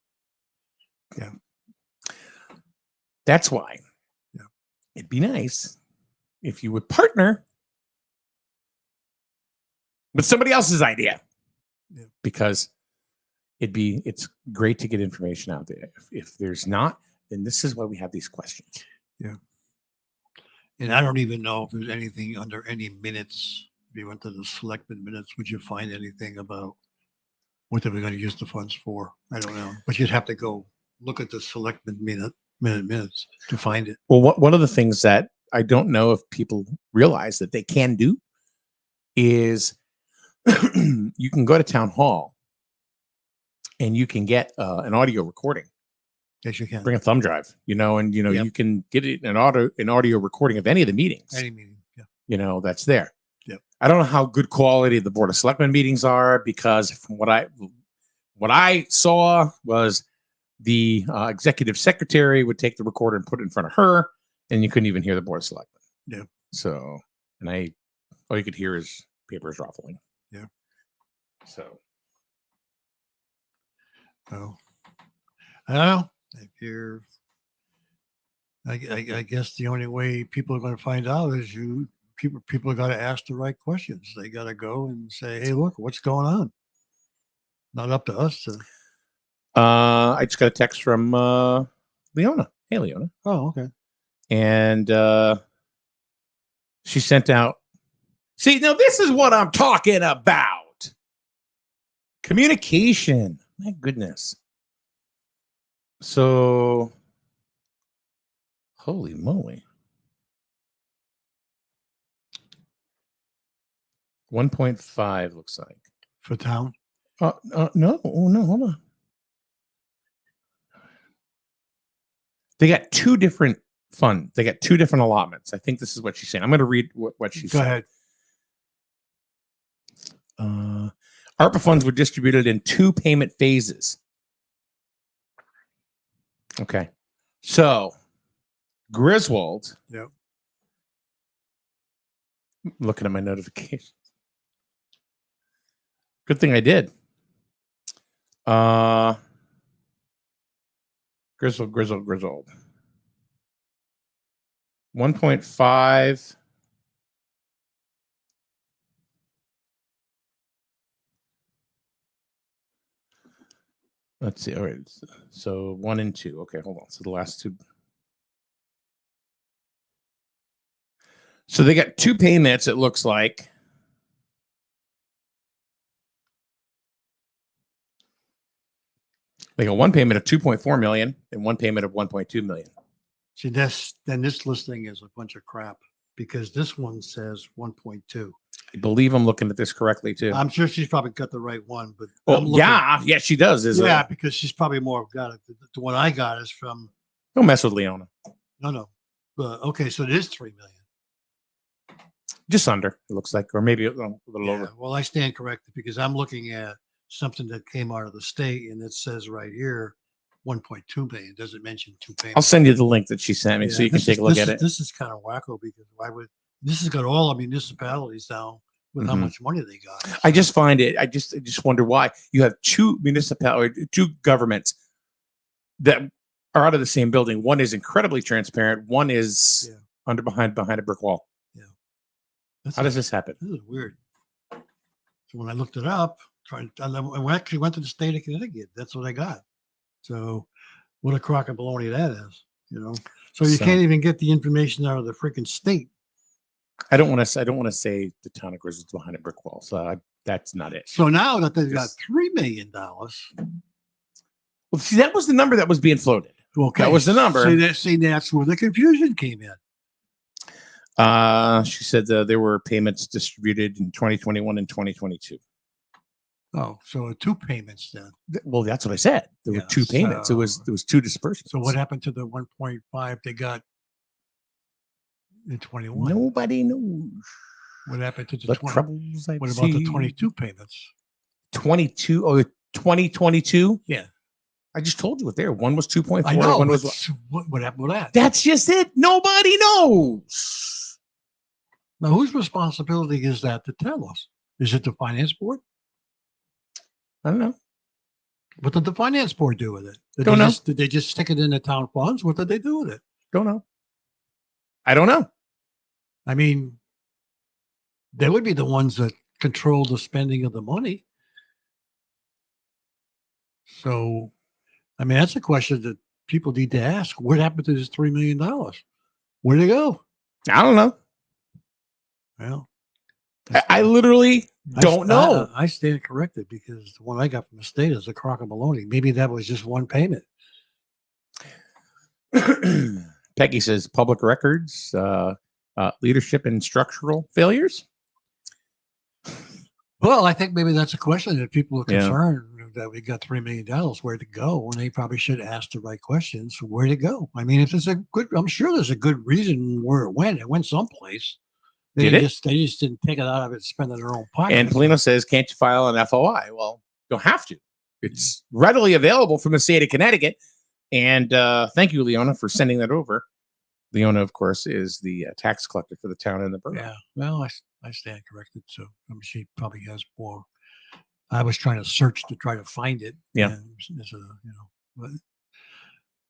Speaker 6: That's why it'd be nice if you would partner with somebody else's idea.
Speaker 7: Yeah.
Speaker 6: Because it's great to get information out there. If there's not, then this is why we have these questions.
Speaker 7: yeah. And I don't even know if there's anything under any minutes. If you went to the selectmen minutes, would you find anything about what they were going to use the funds for? I don't know. But you'd have to go look at the selectmen minutes to find it.
Speaker 6: Well, one of the things that I don't know if people realize that they can do is you can go to town hall and you can get an audio recording.
Speaker 7: Yes, you can.
Speaker 6: Bring a thumb drive, and
Speaker 7: Yep.
Speaker 6: you can get it an audio recording of any of the meetings.
Speaker 7: Any meeting. Yeah.
Speaker 6: That's there.
Speaker 7: Yep.
Speaker 6: I don't know how good quality the Board of Selectmen meetings are, because from what I saw was the executive secretary would take the recorder and put it in front of her, and you couldn't even hear the Board of Selectmen.
Speaker 7: Yeah.
Speaker 6: So, and all you could hear is papers ruffling.
Speaker 7: Yeah.
Speaker 6: So,
Speaker 7: Well, I don't know. If you're, I guess the only way people are going to find out is people got to ask the right questions. They got to go and say, "Hey, look, what's going on?" Not up to us to.
Speaker 6: I just got a text from Leona. Hey, Leona.
Speaker 7: Oh, okay.
Speaker 6: And she sent out. See, now this is what I'm talking about. Communication. My goodness. So, holy moly. 1.5 looks like.
Speaker 7: For town.
Speaker 6: No. Oh, no, hold on. They got two different funds. They got two different allotments. I think this is what she's saying. I'm going to read what she said.
Speaker 7: Go ahead.
Speaker 6: ARPA funds were distributed in 2 payment phases. Okay. So, Griswold.
Speaker 7: Yep.
Speaker 6: Looking at my notifications. Good thing I did. Griswold. 1.5. Let's see. All right. So 1 and 2. Okay, hold on. So the last 2. So they got 2 payments, it looks like. They got 1 payment of 2.4 million and 1 payment of 1.2 million.
Speaker 7: See, then this listing is a bunch of crap, because this one says 1.2.
Speaker 6: I believe I'm looking at this correctly too.
Speaker 7: I'm sure she's probably got the right one, but
Speaker 6: Oh,
Speaker 7: I'm looking-
Speaker 6: yeah, she does.
Speaker 7: yeah, because she's probably more got it. The one I got is from
Speaker 6: Don't mess with Leona.
Speaker 7: no. Okay, so it is 3 million.
Speaker 6: Just under, it looks like, or maybe a little
Speaker 7: Yeah,
Speaker 6: over.
Speaker 7: well, I stand corrected because I'm looking at something that came out of the state, and it says right here 1.2 million. Doesn't mention 2 payments.
Speaker 6: I'll send you the link that she sent me so
Speaker 7: Yeah,
Speaker 6: you can
Speaker 7: this
Speaker 6: take
Speaker 7: is-
Speaker 6: a look
Speaker 7: this
Speaker 6: at
Speaker 7: is-
Speaker 6: it.
Speaker 7: This is kind of wacko, because why would this has got all the municipalities down with how
Speaker 6: Mhm.
Speaker 7: much money they got.
Speaker 6: I just find it. I just wonder why you have two municipalities, two governments that are out of the same building. One is incredibly transparent. One is
Speaker 7: Yeah.
Speaker 6: behind a brick wall.
Speaker 7: That's
Speaker 6: How does this happen?
Speaker 7: This is weird. So when I looked it up, I actually went to the state of Connecticut. That's what I got. So what a crock of baloney that is, you know. So you
Speaker 6: So-
Speaker 7: can't even get the information out of the freaking state.
Speaker 6: I don't want to say the town of Grizzle's behind a brick wall. So that's not it.
Speaker 7: So now that they've got
Speaker 6: Yes.
Speaker 7: $3 million,
Speaker 6: Well, see, that was the number that was being floated.
Speaker 7: okay,
Speaker 6: That was the number.
Speaker 7: See, that's where the confusion came in.
Speaker 6: She said there were payments distributed in 2021 and 2022.
Speaker 7: Oh, so 2 payments then.
Speaker 6: Well, that's what I said. There were
Speaker 7: Yeah,
Speaker 6: 2 payments. There was 2 disbursements.
Speaker 7: So what happened to the 1.5 they got in 21?
Speaker 6: Nobody knows.
Speaker 7: What happened to the
Speaker 6: The
Speaker 7: 20?
Speaker 6: troubles I've
Speaker 7: What about the
Speaker 6: seen.
Speaker 7: 22 payments?
Speaker 6: 22? Oh, 2022?
Speaker 7: Yeah.
Speaker 6: I just told you what there. One was 2.4.
Speaker 7: I know.
Speaker 6: One
Speaker 7: But
Speaker 6: was.
Speaker 7: what happened with that?
Speaker 6: That's just it. Nobody knows.
Speaker 7: Now, whose responsibility is that to tell us? Is it the finance board?
Speaker 6: I don't know.
Speaker 7: What did the finance board do with it?
Speaker 6: Don't know.
Speaker 7: Did they just stick it in the town funds? What did they do with it?
Speaker 6: Don't know. I don't know.
Speaker 7: I mean, they would be the ones that control the spending of the money. So, I mean, that's a question that people need to ask. What happened to this $3 million? Where'd it go?
Speaker 6: I don't know.
Speaker 7: Well,
Speaker 6: I literally don't know.
Speaker 7: I stand corrected because the one I got from the state is a crock of baloney. Maybe that was just one payment.
Speaker 6: Peggy says public records, leadership and structural failures.
Speaker 7: Well, I think maybe that's a question that people are
Speaker 6: Yeah.
Speaker 7: concerned that we got $3 million. Where'd it go? And they probably should ask the right questions. Where'd it go? I mean, if there's a good, I'm sure there's a good reason where it went. It went someplace.
Speaker 6: Did it?
Speaker 7: They just didn't take it out of it and spend it in their own pocket.
Speaker 6: And Polino says, can't you file an FOI? Well, you don't have to. It's readily available from the state of Connecticut. And thank you, Leona, for sending that over. Leona, of course, is the tax collector for the town and the borough.
Speaker 7: Yeah. Well, I stand corrected. So she probably has more. I was trying to search to try to find it.
Speaker 6: Yeah.
Speaker 7: And there's but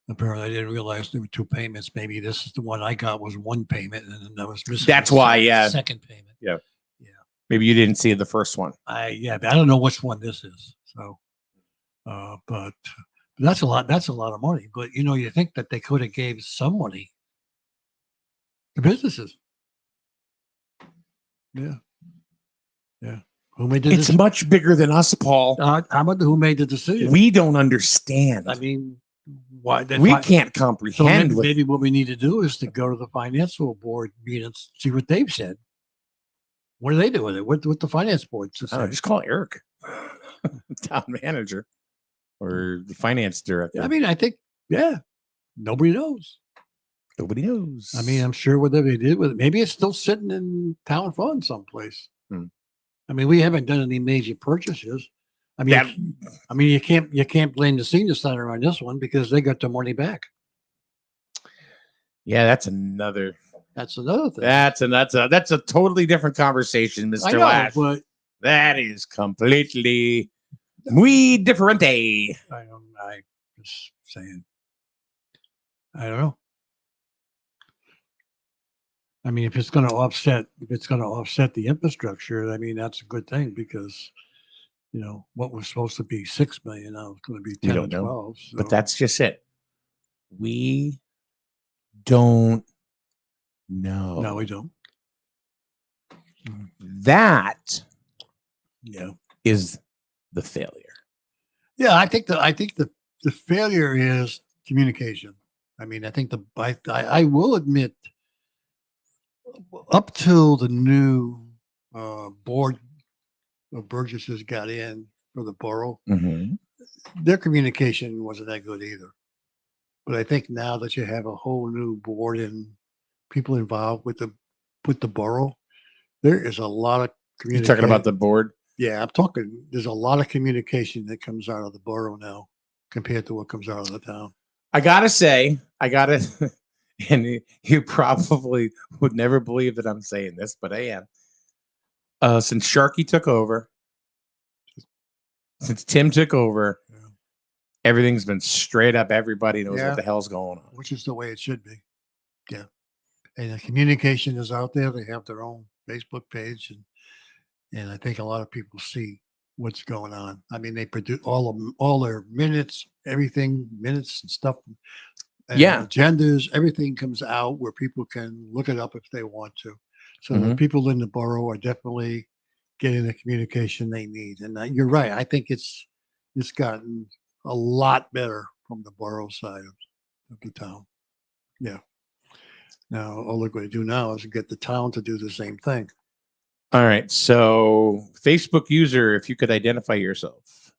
Speaker 7: apparently I didn't realize there were 2 payments. Maybe this is the one I got was 1 payment and then I was missing.
Speaker 6: That's
Speaker 7: the
Speaker 6: why, yeah.
Speaker 7: Second payment.
Speaker 6: Maybe you didn't see the first one.
Speaker 7: But I don't know which one this is. So, but that's a lot. That's a lot of money. But you think that they could have gave some money to businesses. Yeah. Yeah. Who made the
Speaker 6: It's
Speaker 7: decision?
Speaker 6: much bigger than us, Paul.
Speaker 7: How about who made the decision?
Speaker 6: We don't understand.
Speaker 7: I mean, why?
Speaker 6: we can't
Speaker 7: So
Speaker 6: comprehend.
Speaker 7: maybe what we need to do is to go to the financial board meeting and see what they've said. What do they do with it? What the finance board to
Speaker 6: I don't know,
Speaker 7: say?
Speaker 6: just call Eric, town manager, or the finance director.
Speaker 7: I mean, I think, nobody knows.
Speaker 6: Nobody knows.
Speaker 7: I mean, I'm sure whatever they did with it, maybe it's still sitting in town fund someplace.
Speaker 6: Hmm.
Speaker 7: I mean, we haven't done any major purchases. I mean, you can't blame the senior center on this one because they got their money back.
Speaker 6: yeah, that's another.
Speaker 7: That's another thing.
Speaker 6: That's a totally different conversation,
Speaker 7: I
Speaker 6: Mr.
Speaker 7: know,
Speaker 6: Lash.
Speaker 7: but
Speaker 6: That is completely muy diferente.
Speaker 7: I just saying. I don't know. I mean, if it's going to offset the infrastructure, I mean, that's a good thing because, what was supposed to be 6 million now is going to be
Speaker 6: We
Speaker 7: 10 or
Speaker 6: don't know.
Speaker 7: 12.
Speaker 6: But
Speaker 7: so-
Speaker 6: that's just it. We don't know.
Speaker 7: no, we don't.
Speaker 6: That
Speaker 7: Yeah.
Speaker 6: is the failure.
Speaker 7: Yeah, I think the failure is communication. I mean, I think I will admit up till the new board of Burgesses got in for the borough,
Speaker 6: Mm-hmm.
Speaker 7: their communication wasn't that good either. But I think now that you have a whole new board and people involved with the borough, there is a lot of
Speaker 6: You're
Speaker 7: communication.
Speaker 6: talking about the board.
Speaker 7: Yeah, I'm talking. There's a lot of communication that comes out of the borough now compared to what comes out of the town.
Speaker 6: I gotta say, and you probably would never believe that I'm saying this, but I am. since Sharky took over, since Tim took over, everything's been straight up. Everybody knows what the hell's going on.
Speaker 7: Which is the way it should be. Yeah. And the communication is out there. They have their own Facebook page, and I think a lot of people see what's going on. I mean, they produce all their minutes, minutes and stuff. And agendas, everything comes out where people can look it up if they want to. So the people in the borough are definitely getting the communication they need. And you're right. I think it's gotten a lot better from the borough side of the town. Yeah. Now, all they're going to do now is get the town to do the same thing.
Speaker 6: All right. So, Facebook user, if you could identify yourself,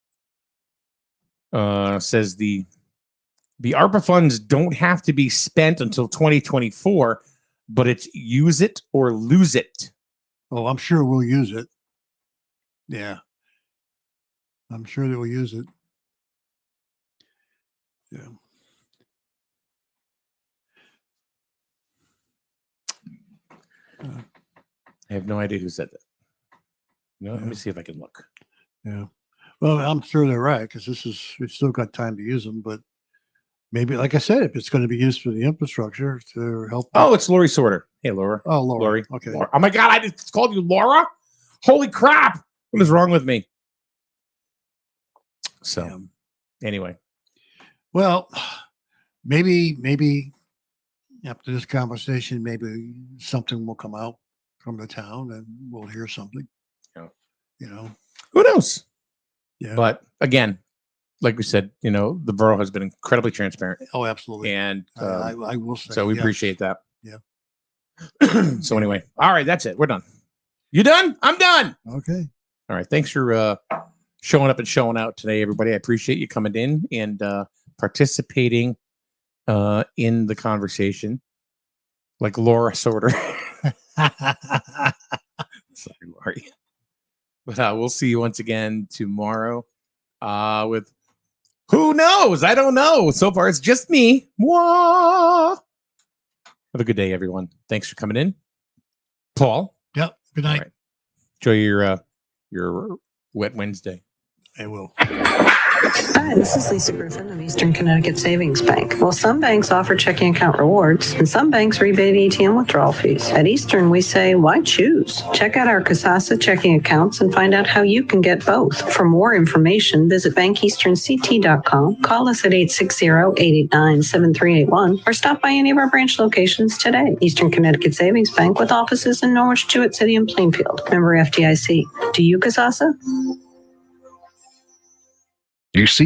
Speaker 6: says the ARPA funds don't have to be spent until 2024, but it's use it or lose it.
Speaker 7: Oh, I'm sure we'll use it. Yeah. I'm sure they will use it. Yeah.
Speaker 6: I have no idea who said that. No, let me see if I can look.
Speaker 7: Yeah. Well, I'm sure they're right because we've still got time to use them, but maybe, like I said, if it's going to be used for the infrastructure to help.
Speaker 6: Oh, it's Lori Sorter. Hey, Laura.
Speaker 7: Oh, Laura.
Speaker 6: Lori.
Speaker 7: Okay.
Speaker 6: Laura. Oh my God, I just called you Laura. Holy crap! What is wrong with me? So, anyway.
Speaker 7: Well, maybe after this conversation, maybe something will come out from the town, and we'll hear something.
Speaker 6: Yeah.
Speaker 7: You know,
Speaker 6: who knows?
Speaker 7: Yeah.
Speaker 6: But again, like we said, the borough has been incredibly transparent.
Speaker 7: Oh, absolutely.
Speaker 6: And
Speaker 7: I will say,
Speaker 6: so we appreciate that.
Speaker 7: Yeah.
Speaker 6: So anyway, all right, that's it. We're done. You done? I'm done.
Speaker 7: Okay.
Speaker 6: All right. Thanks for showing up and showing out today, everybody. I appreciate you coming in and participating in the conversation, like Laura Sorter. Sorry, Lori. But we'll see you once again tomorrow with who knows? I don't know. So far, it's just me. Wah! Have a good day, everyone. Thanks for coming in. Paul?
Speaker 7: Yep. Good night.
Speaker 6: Right. Enjoy your wet Wednesday.
Speaker 7: I will.
Speaker 8: Hi, this is Lisa Griffin of Eastern Connecticut Savings Bank. Well, some banks offer checking account rewards, and some banks rebate ATM withdrawal fees. At Eastern, we say, why choose? Check out our Kasasa checking accounts and find out how you can get both. For more information, visit bankeasternct.com, call us at 860-889-7381, or stop by any of our branch locations today. Eastern Connecticut Savings Bank with offices in Norwich, Jewett City, and Plainfield. Member FDIC. Do you, Kasasa?
Speaker 3: You see